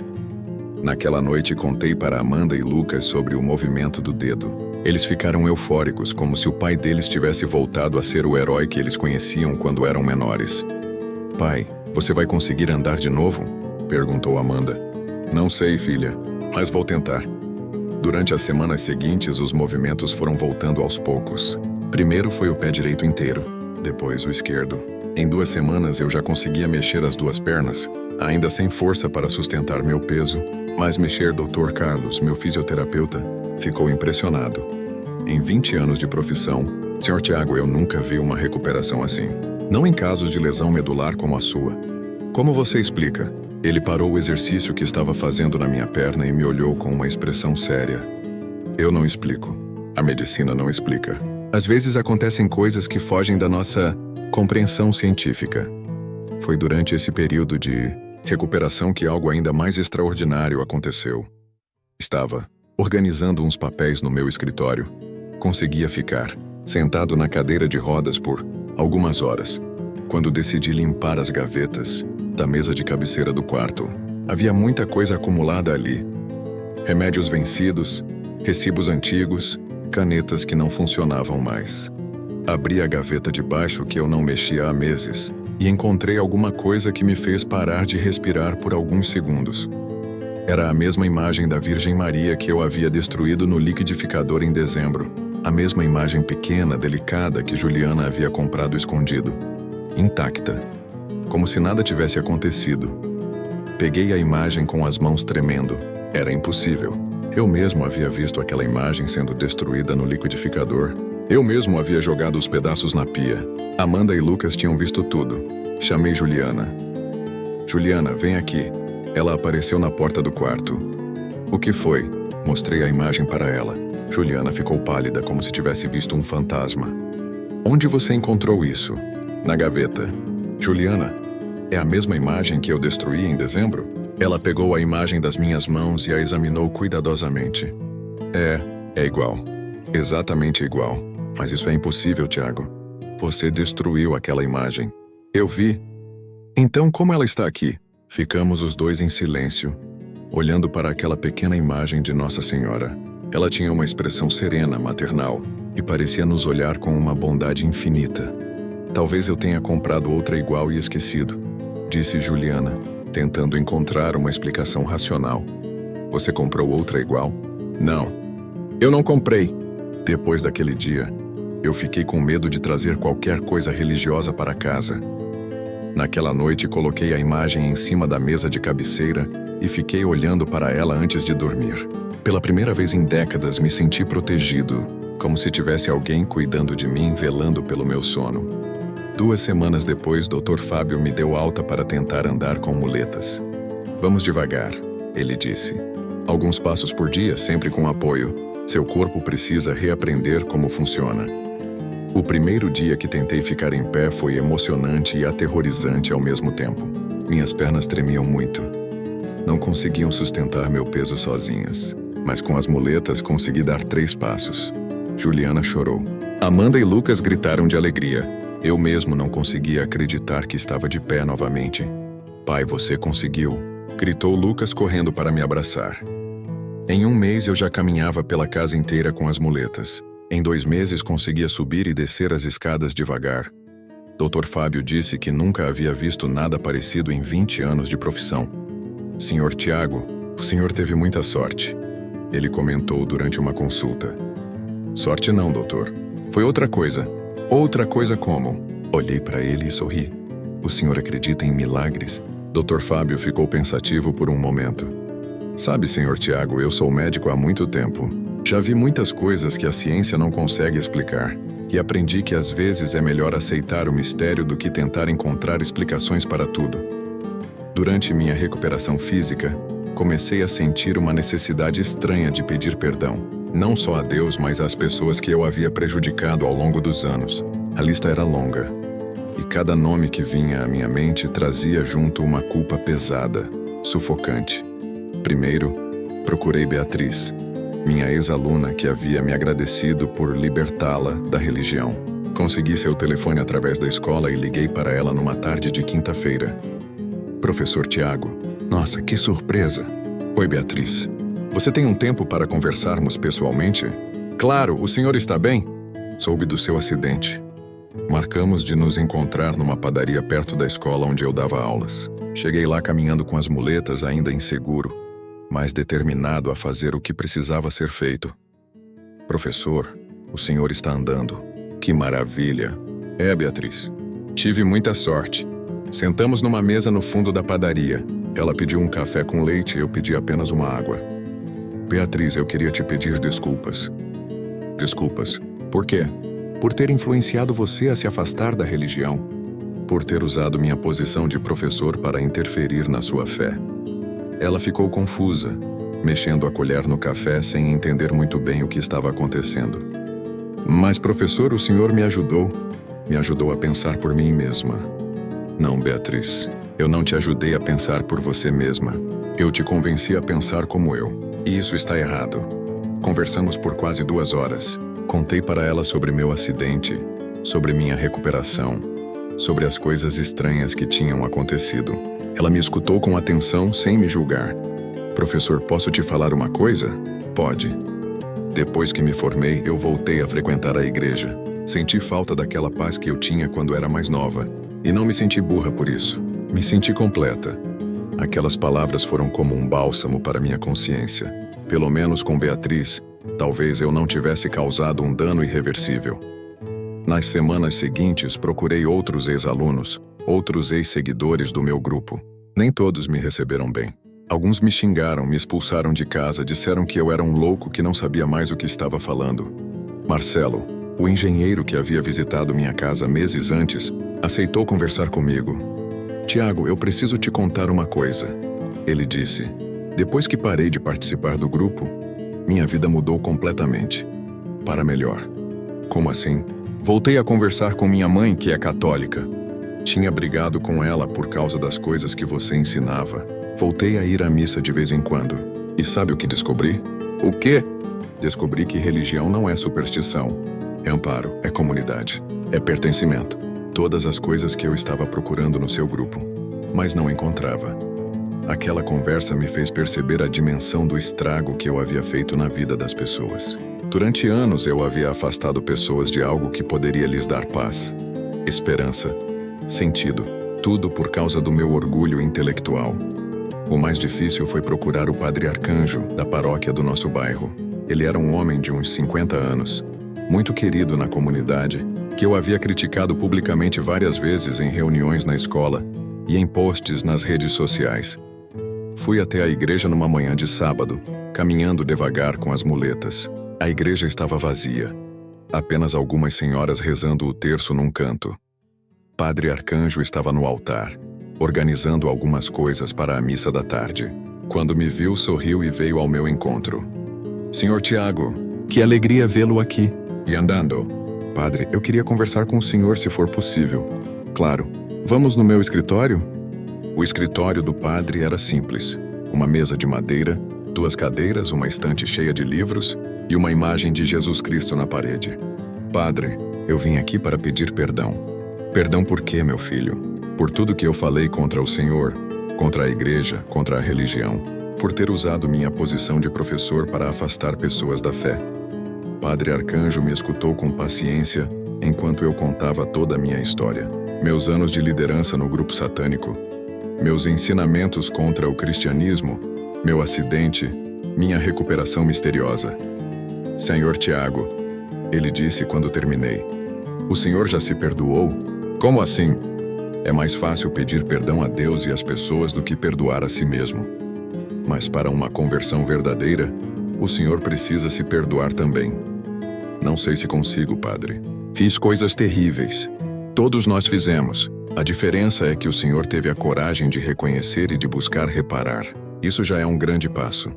Naquela noite contei para Amanda e Lucas sobre o movimento do dedo. Eles ficaram eufóricos, como se o pai deles tivesse voltado a ser o herói que eles conheciam quando eram menores. "Pai, você vai conseguir andar de novo?" perguntou Amanda. "Não sei, filha. mas vou tentar. Durante as semanas seguintes, os movimentos foram voltando aos poucos. Primeiro foi o pé direito inteiro, depois o esquerdo. Em 2 semanas eu já conseguia mexer as 2 pernas, ainda sem força para sustentar meu peso, mas mexer Dr. Carlos, meu fisioterapeuta, ficou impressionado. Em 20 anos de profissão, Sr. Tiago, eu nunca vi uma recuperação assim. Não em casos de lesão medular como a sua. Como você explica? Ele parou o exercício que estava fazendo na minha perna e me olhou com uma expressão séria. Eu não explico. A medicina não explica. Às vezes acontecem coisas que fogem da nossa compreensão científica. Foi durante esse período de recuperação que algo ainda mais extraordinário aconteceu. Estava organizando uns papéis no meu escritório. Conseguia ficar sentado na cadeira de rodas por algumas horas, quando decidi limpar as gavetas da mesa de cabeceira do quarto. Havia muita coisa acumulada ali. Remédios vencidos, recibos antigos, canetas que não funcionavam mais. Abri a gaveta de baixo que eu não mexia há meses e encontrei alguma coisa que me fez parar de respirar por alguns segundos. Era a mesma imagem da Virgem Maria que eu havia destruído no liquidificador em dezembro. A mesma imagem pequena, delicada que Juliana havia comprado escondido. Intacta. Como se nada tivesse acontecido. Peguei a imagem com as mãos tremendo. Era impossível. Eu mesmo havia visto aquela imagem sendo destruída no liquidificador. Eu mesmo havia jogado os pedaços na pia. Amanda e Lucas tinham visto tudo. Chamei Juliana. Juliana, vem aqui. Ela apareceu na porta do quarto. O que foi? Mostrei a imagem para ela. Juliana ficou pálida, como se tivesse visto um fantasma. Onde você encontrou isso? Na gaveta. Juliana, é a mesma imagem que eu destruí em dezembro? Ela pegou a imagem das minhas mãos e a examinou cuidadosamente. É igual. Exatamente igual. Mas isso é impossível, Tiago. Você destruiu aquela imagem. Eu vi. Então como ela está aqui? Ficamos os dois em silêncio, olhando para aquela pequena imagem de Nossa Senhora. Ela tinha uma expressão serena, maternal, e parecia nos olhar com uma bondade infinita. Talvez eu tenha comprado outra igual e esquecido, disse Juliana, tentando encontrar uma explicação racional. Você comprou outra igual? Não. Eu não comprei. Depois daquele dia, eu fiquei com medo de trazer qualquer coisa religiosa para casa. Naquela noite, coloquei a imagem em cima da mesa de cabeceira e fiquei olhando para ela antes de dormir. Pela primeira vez em décadas, me senti protegido, como se tivesse alguém cuidando de mim, velando pelo meu sono. 2 semanas depois, Dr. Fábio me deu alta para tentar andar com muletas. Vamos devagar, ele disse. Alguns passos por dia, sempre com apoio. Seu corpo precisa reaprender como funciona. O primeiro dia que tentei ficar em pé foi emocionante e aterrorizante ao mesmo tempo. Minhas pernas tremiam muito. Não conseguiam sustentar meu peso sozinhas, mas com as muletas consegui dar 3 passos. Juliana chorou. Amanda e Lucas gritaram de alegria. Eu mesmo não conseguia acreditar que estava de pé novamente. Pai, você conseguiu! Gritou Lucas correndo para me abraçar. Em 1 mês eu já caminhava pela casa inteira com as muletas. Em 2 meses conseguia subir e descer as escadas devagar. Dr. Fábio disse que nunca havia visto nada parecido em 20 anos de profissão. Sr. Tiago, o senhor teve muita sorte. Ele comentou durante uma consulta. Sorte não, doutor. Foi outra coisa. Outra coisa como? Olhei para ele e sorri. O senhor acredita em milagres? Dr. Fábio ficou pensativo por um momento. Sabe, Sr. Tiago, eu sou médico há muito tempo. Já vi muitas coisas que a ciência não consegue explicar. E aprendi que às vezes é melhor aceitar o mistério do que tentar encontrar explicações para tudo. Durante minha recuperação física, comecei a sentir uma necessidade estranha de pedir perdão. Não só a Deus, mas às pessoas que eu havia prejudicado ao longo dos anos. A lista era longa. E cada nome que vinha à minha mente trazia junto uma culpa pesada, sufocante. Primeiro, procurei Beatriz, minha ex-aluna que havia me agradecido por libertá-la da religião. Consegui seu telefone através da escola e liguei para ela numa tarde de quinta-feira. Professor Tiago, nossa, que surpresa! Oi, Beatriz. Você tem um tempo para conversarmos pessoalmente? Claro, o senhor está bem? Soube do seu acidente. Marcamos de nos encontrar numa padaria perto da escola onde eu dava aulas. Cheguei lá caminhando com as muletas, ainda inseguro. mais determinado a fazer o que precisava ser feito. Professor, o senhor está andando. Que maravilha! É, Beatriz. Tive muita sorte. Sentamos numa mesa no fundo da padaria. Ela pediu um café com leite e eu pedi apenas uma água. Beatriz, eu queria te pedir desculpas. Desculpas. Por quê? Por ter influenciado você a se afastar da religião. Por ter usado minha posição de professor para interferir na sua fé. Ela ficou confusa, mexendo a colher no café sem entender muito bem o que estava acontecendo. Mas, professor, o senhor me ajudou a pensar por mim mesma. Não, Beatriz, eu não te ajudei a pensar por você mesma. Eu te convenci a pensar como eu. E isso está errado. Conversamos por quase 2 horas. Contei para ela sobre meu acidente, sobre minha recuperação, sobre as coisas estranhas que tinham acontecido. Ela me escutou com atenção, sem me julgar. Professor, posso te falar uma coisa? Pode. Depois que me formei, eu voltei a frequentar a igreja. Senti falta daquela paz que eu tinha quando era mais nova. E não me senti burra por isso. Me senti completa. Aquelas palavras foram como um bálsamo para minha consciência. Pelo menos com Beatriz, talvez eu não tivesse causado um dano irreversível. Nas semanas seguintes, procurei outros ex-alunos, outros ex-seguidores do meu grupo. Nem todos me receberam bem. Alguns me xingaram, me expulsaram de casa, disseram que eu era um louco que não sabia mais o que estava falando. Marcelo, o engenheiro que havia visitado minha casa meses antes, aceitou conversar comigo. Tiago, eu preciso te contar uma coisa. Ele disse. Depois que parei de participar do grupo, minha vida mudou completamente. Para melhor. Como assim? Voltei a conversar com minha mãe, que é católica. Tinha brigado com ela por causa das coisas que você ensinava. Voltei a ir à missa de vez em quando. E sabe o que descobri? O quê? Descobri que religião não é superstição. É amparo, é comunidade, é pertencimento. Todas as coisas que eu estava procurando no seu grupo, mas não encontrava. Aquela conversa me fez perceber a dimensão do estrago que eu havia feito na vida das pessoas. Durante anos eu havia afastado pessoas de algo que poderia lhes dar paz, esperança, sentido, tudo por causa do meu orgulho intelectual. O mais difícil foi procurar o Padre Arcanjo, da paróquia do nosso bairro. Ele era um homem de uns 50 anos, muito querido na comunidade, que eu havia criticado publicamente várias vezes em reuniões na escola e em posts nas redes sociais. Fui até a igreja numa manhã de sábado, caminhando devagar com as muletas. A igreja estava vazia. Apenas algumas senhoras rezando o terço num canto. Padre Arcanjo estava no altar, organizando algumas coisas para a missa da tarde. Quando me viu, sorriu e veio ao meu encontro. Senhor Tiago, que alegria vê-lo aqui. E andando? Padre, eu queria conversar com o senhor se for possível. Claro. Vamos no meu escritório? O escritório do padre era simples. Uma mesa de madeira, 2 cadeiras, uma estante cheia de livros e uma imagem de Jesus Cristo na parede. Padre, eu vim aqui para pedir perdão. Perdão por quê, meu filho? Por tudo que eu falei contra o senhor, contra a igreja, contra a religião, por ter usado minha posição de professor para afastar pessoas da fé. Padre Arcanjo me escutou com paciência enquanto eu contava toda a minha história. Meus anos de liderança no grupo satânico, meus ensinamentos contra o cristianismo, meu acidente, minha recuperação misteriosa. Senhor Tiago, ele disse quando terminei, o senhor já se perdoou? Como assim? É mais fácil pedir perdão a Deus e às pessoas do que perdoar a si mesmo. Mas para uma conversão verdadeira, o senhor precisa se perdoar também. Não sei se consigo, padre. Fiz coisas terríveis. Todos nós fizemos. A diferença é que o senhor teve a coragem de reconhecer e de buscar reparar. Isso já é um grande passo.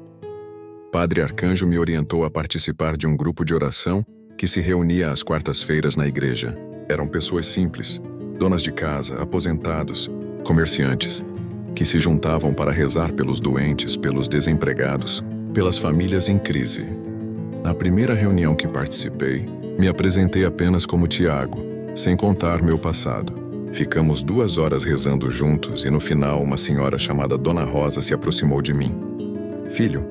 Padre Arcanjo me orientou a participar de um grupo de oração que se reunia às quartas-feiras na igreja. Eram pessoas simples, donas de casa, aposentados, comerciantes, que se juntavam para rezar pelos doentes, pelos desempregados, pelas famílias em crise. Na primeira reunião que participei, me apresentei apenas como Tiago, sem contar meu passado. Ficamos 2 horas rezando juntos e no final uma senhora chamada Dona Rosa se aproximou de mim. Filho,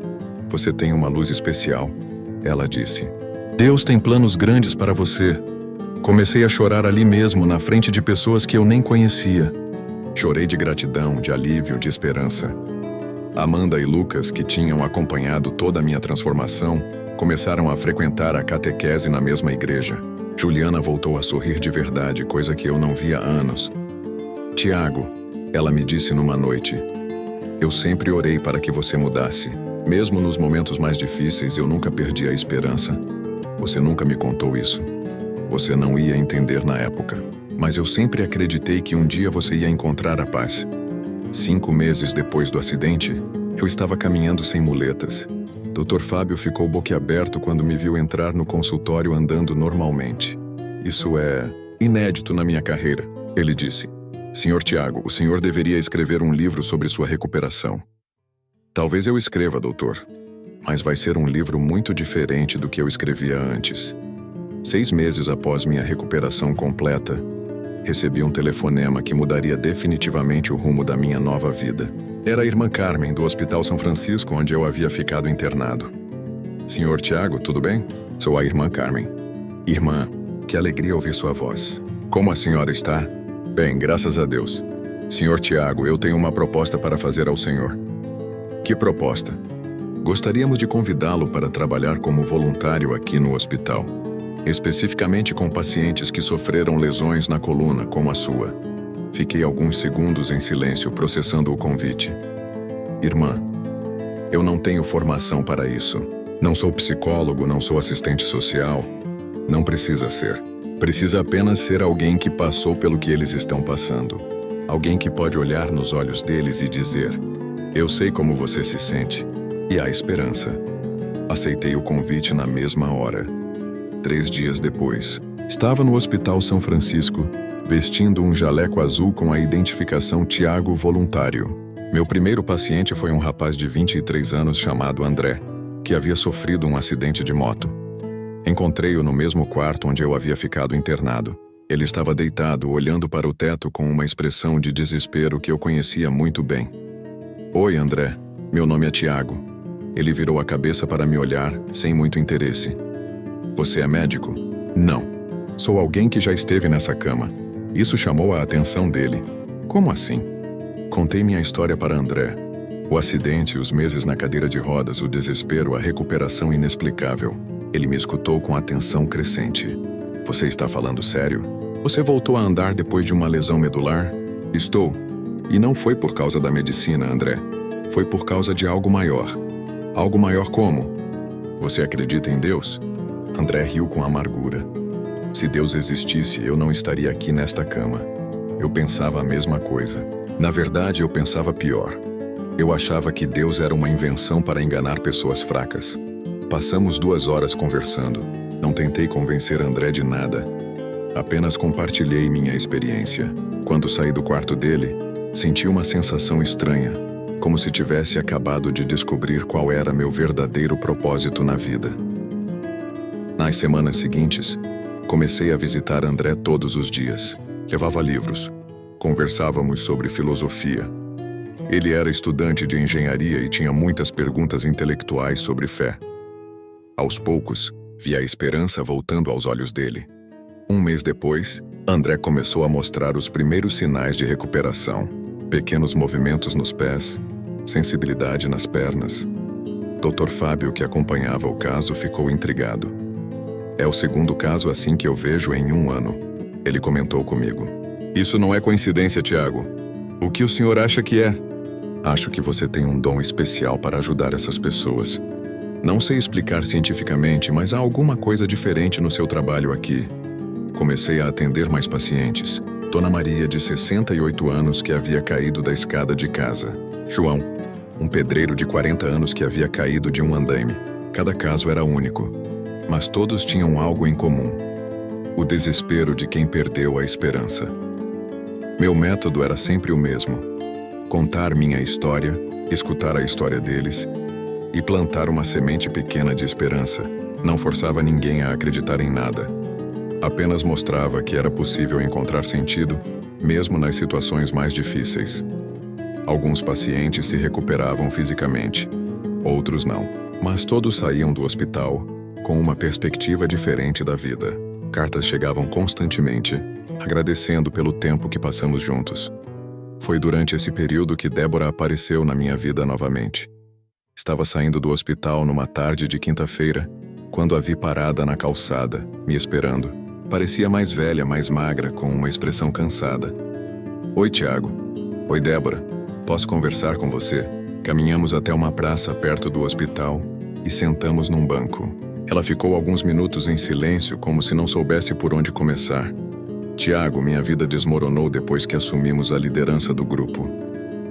você tem uma luz especial, ela disse. Deus tem planos grandes para você. Comecei a chorar ali mesmo, na frente de pessoas que eu nem conhecia. Chorei de gratidão, de alívio, de esperança. Amanda e Lucas, que tinham acompanhado toda a minha transformação, começaram a frequentar a catequese na mesma igreja. Juliana voltou a sorrir de verdade, coisa que eu não via há anos. Tiago, ela me disse numa noite, eu sempre orei para que você mudasse. Mesmo nos momentos mais difíceis, eu nunca perdi a esperança. Você nunca me contou isso. Você não ia entender na época. Mas eu sempre acreditei que um dia você ia encontrar a paz. 5 meses depois do acidente, eu estava caminhando sem muletas. Dr. Fábio ficou boquiaberto quando me viu entrar no consultório andando normalmente. Isso é inédito na minha carreira, ele disse. Senhor Tiago, o senhor deveria escrever um livro sobre sua recuperação. Talvez eu escreva, doutor, mas vai ser um livro muito diferente do que eu escrevia antes. 6 meses após minha recuperação completa, recebi um telefonema que mudaria definitivamente o rumo da minha nova vida. Era a irmã Carmen, do Hospital São Francisco, onde eu havia ficado internado. Senhor Tiago, tudo bem? Sou a irmã Carmen. Irmã, que alegria ouvir sua voz. Como a senhora está? Bem, graças a Deus. Senhor Tiago, eu tenho uma proposta para fazer ao senhor. Que proposta? Gostaríamos de convidá-lo para trabalhar como voluntário aqui no hospital, especificamente com pacientes que sofreram lesões na coluna, como a sua. Fiquei alguns segundos em silêncio processando o convite. Irmã, eu não tenho formação para isso. Não sou psicólogo, não sou assistente social. Não precisa ser. Precisa apenas ser alguém que passou pelo que eles estão passando. Alguém que pode olhar nos olhos deles e dizer: eu sei como você se sente, e há esperança. Aceitei o convite na mesma hora. 3 dias depois, estava no Hospital São Francisco, vestindo um jaleco azul com a identificação Tiago Voluntário. Meu primeiro paciente foi um rapaz de 23 anos chamado André, que havia sofrido um acidente de moto. Encontrei-o no mesmo quarto onde eu havia ficado internado. Ele estava deitado, olhando para o teto com uma expressão de desespero que eu conhecia muito bem. Oi, André. Meu nome é Tiago. Ele virou a cabeça para me olhar, sem muito interesse. Você é médico? Não. Sou alguém que já esteve nessa cama. Isso chamou a atenção dele. Como assim? Contei minha história para André. O acidente, os meses na cadeira de rodas, o desespero, a recuperação inexplicável. Ele me escutou com atenção crescente. Você está falando sério? Você voltou a andar depois de uma lesão medular? Estou. E não foi por causa da medicina, André. Foi por causa de algo maior. Algo maior como? Você acredita em Deus? André riu com amargura. Se Deus existisse, eu não estaria aqui nesta cama. Eu pensava a mesma coisa. Na verdade, eu pensava pior. Eu achava que Deus era uma invenção para enganar pessoas fracas. Passamos 2 horas conversando. Não tentei convencer André de nada. Apenas compartilhei minha experiência. Quando saí do quarto dele, senti uma sensação estranha, como se tivesse acabado de descobrir qual era meu verdadeiro propósito na vida. Nas semanas seguintes, comecei a visitar André todos os dias. Levava livros. Conversávamos sobre filosofia. Ele era estudante de engenharia e tinha muitas perguntas intelectuais sobre fé. Aos poucos, vi a esperança voltando aos olhos dele. 1 mês depois, André começou a mostrar os primeiros sinais de recuperação. Pequenos movimentos nos pés, sensibilidade nas pernas. Dr. Fábio, que acompanhava o caso, ficou intrigado. É o 2º caso assim que eu vejo em 1 ano. Ele comentou comigo. Isso não é coincidência, Tiago. O que o senhor acha que é? Acho que você tem um dom especial para ajudar essas pessoas. Não sei explicar cientificamente, mas há alguma coisa diferente no seu trabalho aqui. Comecei a atender mais pacientes. Dona Maria, de 68 anos, que havia caído da escada de casa. João, um pedreiro de 40 anos que havia caído de um andaime. Cada caso era único, mas todos tinham algo em comum: o desespero de quem perdeu a esperança. Meu método era sempre o mesmo: contar minha história, escutar a história deles e plantar uma semente pequena de esperança. Não forçava ninguém a acreditar em nada. Apenas mostrava que era possível encontrar sentido, mesmo nas situações mais difíceis. Alguns pacientes se recuperavam fisicamente, outros não. Mas todos saíam do hospital com uma perspectiva diferente da vida. Cartas chegavam constantemente, agradecendo pelo tempo que passamos juntos. Foi durante esse período que Débora apareceu na minha vida novamente. Estava saindo do hospital numa tarde de quinta-feira, quando a vi parada na calçada, me esperando. Parecia mais velha, mais magra, com uma expressão cansada. Oi, Tiago. Oi, Débora. Posso conversar com você? Caminhamos até uma praça perto do hospital e sentamos num banco. Ela ficou alguns minutos em silêncio, como se não soubesse por onde começar. Tiago, minha vida desmoronou depois que assumimos a liderança do grupo.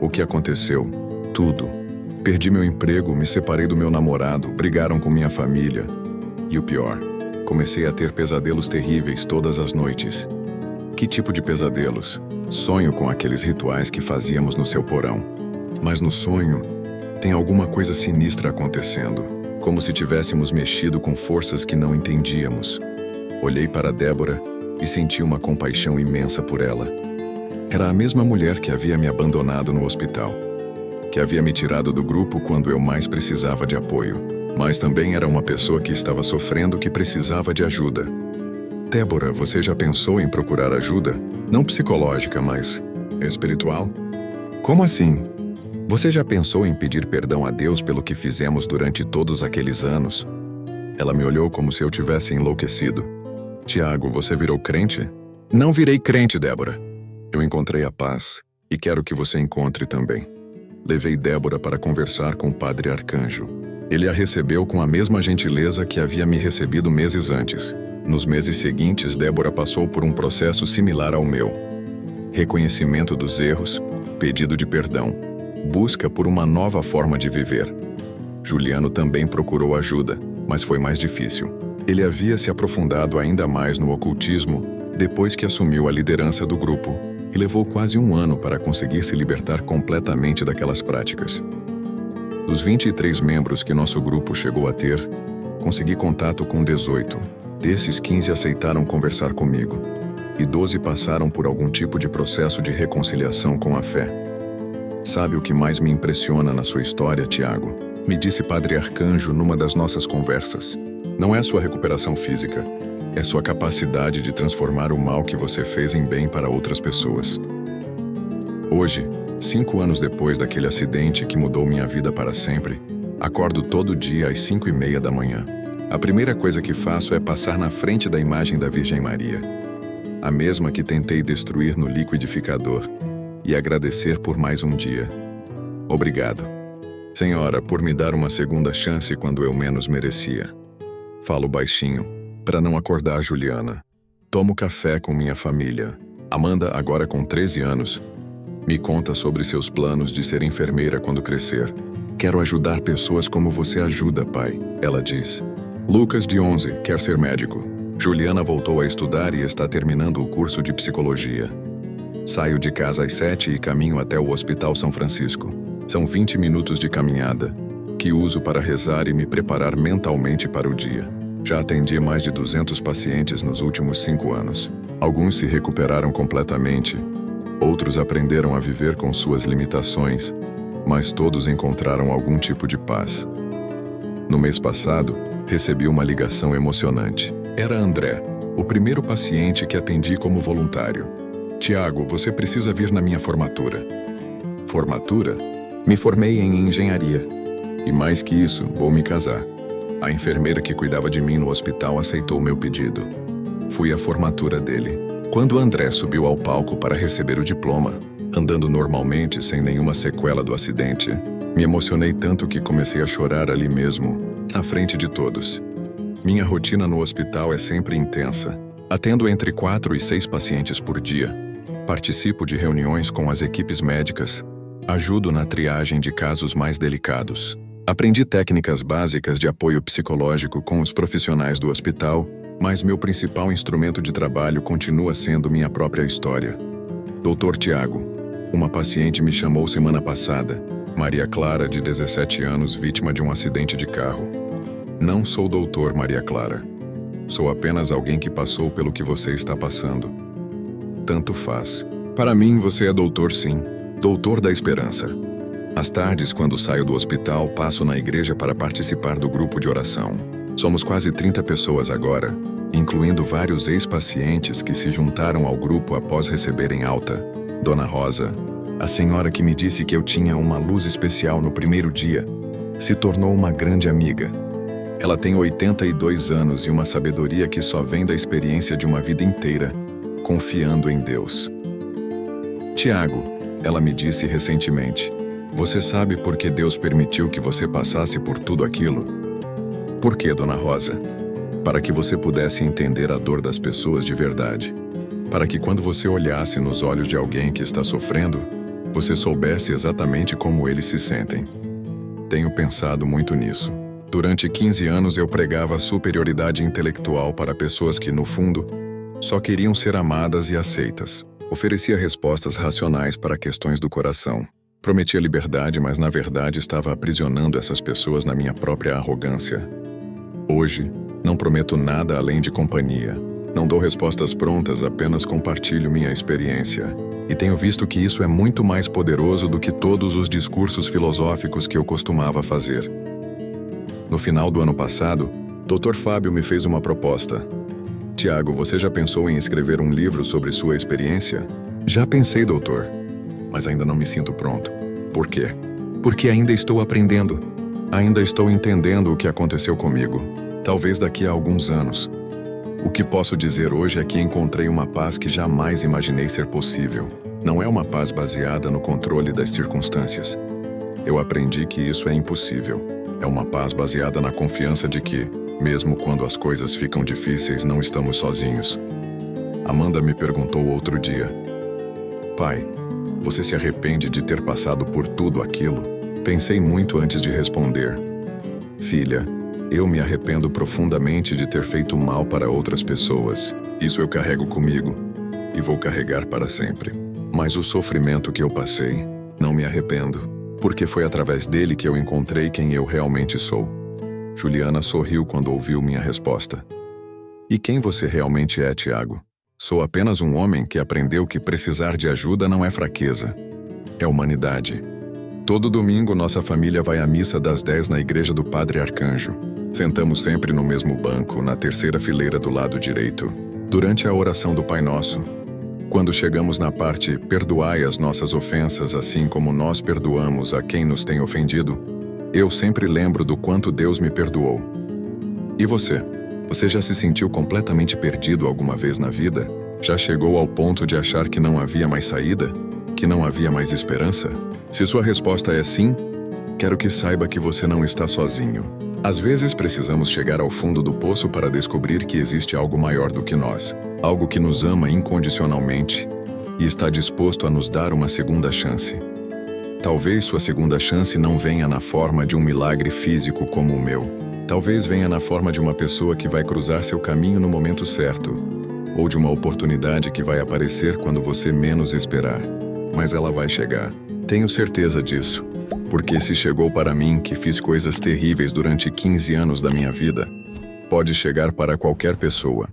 O que aconteceu? Tudo. Perdi meu emprego, me separei do meu namorado, brigaram com minha família. E o pior, comecei a ter pesadelos terríveis todas as noites. Que tipo de pesadelos? Sonho com aqueles rituais que fazíamos no seu porão. Mas no sonho, tem alguma coisa sinistra acontecendo, como se tivéssemos mexido com forças que não entendíamos. Olhei para Débora e senti uma compaixão imensa por ela. Era a mesma mulher que havia me abandonado no hospital, que havia me tirado do grupo quando eu mais precisava de apoio, mas também era uma pessoa que estava sofrendo, que precisava de ajuda. Débora, você já pensou em procurar ajuda? Não psicológica, mas espiritual? Como assim? Você já pensou em pedir perdão a Deus pelo que fizemos durante todos aqueles anos? Ela me olhou como se eu tivesse enlouquecido. Tiago, você virou crente? Não virei crente, Débora. Eu encontrei a paz e quero que você encontre também. Levei Débora para conversar com o Padre Arcanjo. Ele a recebeu com a mesma gentileza que havia me recebido meses antes. Nos meses seguintes, Débora passou por um processo similar ao meu. Reconhecimento dos erros, pedido de perdão, busca por uma nova forma de viver. Juliano também procurou ajuda, mas foi mais difícil. Ele havia se aprofundado ainda mais no ocultismo depois que assumiu a liderança do grupo e levou quase um ano para conseguir se libertar completamente daquelas práticas. Dos 23 membros que nosso grupo chegou a ter, consegui contato com 18. Desses, 15 aceitaram conversar comigo, e 12 passaram por algum tipo de processo de reconciliação com a fé. Sabe o que mais me impressiona na sua história, Tiago? Me disse Padre Arcanjo numa das nossas conversas. Não é sua recuperação física, é sua capacidade de transformar o mal que você fez em bem para outras pessoas. Hoje, 5 anos depois daquele acidente que mudou minha vida para sempre, acordo todo dia às 5:30 da manhã. A primeira coisa que faço é passar na frente da imagem da Virgem Maria, a mesma que tentei destruir no liquidificador, e agradecer por mais um dia. Obrigado, Senhora, por me dar uma segunda chance quando eu menos merecia. Falo baixinho, para não acordar Juliana. Tomo café com minha família. Amanda, agora com 13 anos, me conta sobre seus planos de ser enfermeira quando crescer. Quero ajudar pessoas como você ajuda, pai, ela diz. Lucas, de 11, quer ser médico. Juliana voltou a estudar e está terminando o curso de psicologia. Saio de casa às 7 e caminho até o Hospital São Francisco. São 20 minutos de caminhada, que uso para rezar e me preparar mentalmente para o dia. Já atendi mais de 200 pacientes nos últimos 5 anos. Alguns se recuperaram completamente, outros aprenderam a viver com suas limitações, mas todos encontraram algum tipo de paz. No mês passado, recebi uma ligação emocionante. Era André, o primeiro paciente que atendi como voluntário. Tiago, você precisa vir na minha formatura. Formatura? Me formei em engenharia. E mais que isso, vou me casar. A enfermeira que cuidava de mim no hospital aceitou meu pedido. Fui à formatura dele. Quando André subiu ao palco para receber o diploma, andando normalmente, sem nenhuma sequela do acidente, me emocionei tanto que comecei a chorar ali mesmo, à frente de todos. Minha rotina no hospital é sempre intensa. Atendo entre 4 e 6 pacientes por dia. Participo de reuniões com as equipes médicas. Ajudo na triagem de casos mais delicados. Aprendi técnicas básicas de apoio psicológico com os profissionais do hospital, mas meu principal instrumento de trabalho continua sendo minha própria história. Dr. Tiago, uma paciente me chamou semana passada, Maria Clara, de 17 anos, vítima de um acidente de carro. Não sou doutor, Maria Clara. Sou apenas alguém que passou pelo que você está passando. Tanto faz. Para mim, você é doutor, sim. Doutor da esperança. Às tardes, quando saio do hospital, passo na igreja para participar do grupo de oração. Somos quase 30 pessoas agora, incluindo vários ex-pacientes que se juntaram ao grupo após receberem alta. Dona Rosa, A senhora que me disse que eu tinha uma luz especial no primeiro dia se tornou uma grande amiga. Ela tem 82 anos e uma sabedoria que só vem da experiência de uma vida inteira, confiando em Deus. Tiago, ela me disse recentemente, você sabe por que Deus permitiu que você passasse por tudo aquilo? Por quê, Dona Rosa? Para que você pudesse entender a dor das pessoas de verdade. Para que quando você olhasse nos olhos de alguém que está sofrendo, você soubesse exatamente como eles se sentem. Tenho pensado muito nisso. Durante 15 anos eu pregava superioridade intelectual para pessoas que, no fundo, só queriam ser amadas e aceitas. Oferecia respostas racionais para questões do coração. Prometia liberdade, mas na verdade estava aprisionando essas pessoas na minha própria arrogância. Hoje, não prometo nada além de companhia. Não dou respostas prontas, apenas compartilho minha experiência. E tenho visto que isso é muito mais poderoso do que todos os discursos filosóficos que eu costumava fazer. No final do ano passado, Dr. Fábio me fez uma proposta. Tiago, você já pensou em escrever um livro sobre sua experiência? Já pensei, doutor, mas ainda não me sinto pronto. Por quê? Porque ainda estou aprendendo. Ainda estou entendendo o que aconteceu comigo. Talvez daqui a alguns anos. O que posso dizer hoje é que encontrei uma paz que jamais imaginei ser possível. Não é uma paz baseada no controle das circunstâncias. Eu aprendi que isso é impossível. É uma paz baseada na confiança de que, mesmo quando as coisas ficam difíceis, não estamos sozinhos. Amanda me perguntou outro dia: Pai, você se arrepende de ter passado por tudo aquilo? Pensei muito antes de responder. Filha, eu me arrependo profundamente de ter feito mal para outras pessoas. Isso eu carrego comigo e vou carregar para sempre. Mas o sofrimento que eu passei, não me arrependo, porque foi através dele que eu encontrei quem eu realmente sou. Juliana sorriu quando ouviu minha resposta. E quem você realmente é, Tiago? Sou apenas um homem que aprendeu que precisar de ajuda não é fraqueza, é humanidade. Todo domingo nossa família vai à missa das 10 na igreja do Padre Arcanjo. Sentamos sempre no mesmo banco, na terceira fileira do lado direito. Durante a oração do Pai Nosso, quando chegamos na parte perdoai as nossas ofensas assim como nós perdoamos a quem nos tem ofendido, eu sempre lembro do quanto Deus me perdoou. E você? Você já se sentiu completamente perdido alguma vez na vida? Já chegou ao ponto de achar que não havia mais saída? Que não havia mais esperança? Se sua resposta é sim, quero que saiba que você não está sozinho. Às vezes precisamos chegar ao fundo do poço para descobrir que existe algo maior do que nós, algo que nos ama incondicionalmente e está disposto a nos dar uma segunda chance. Talvez sua segunda chance não venha na forma de um milagre físico como o meu. Talvez venha na forma de uma pessoa que vai cruzar seu caminho no momento certo, ou de uma oportunidade que vai aparecer quando você menos esperar. Mas ela vai chegar. Tenho certeza disso. Porque se chegou para mim, que fiz coisas terríveis durante 15 anos da minha vida, pode chegar para qualquer pessoa.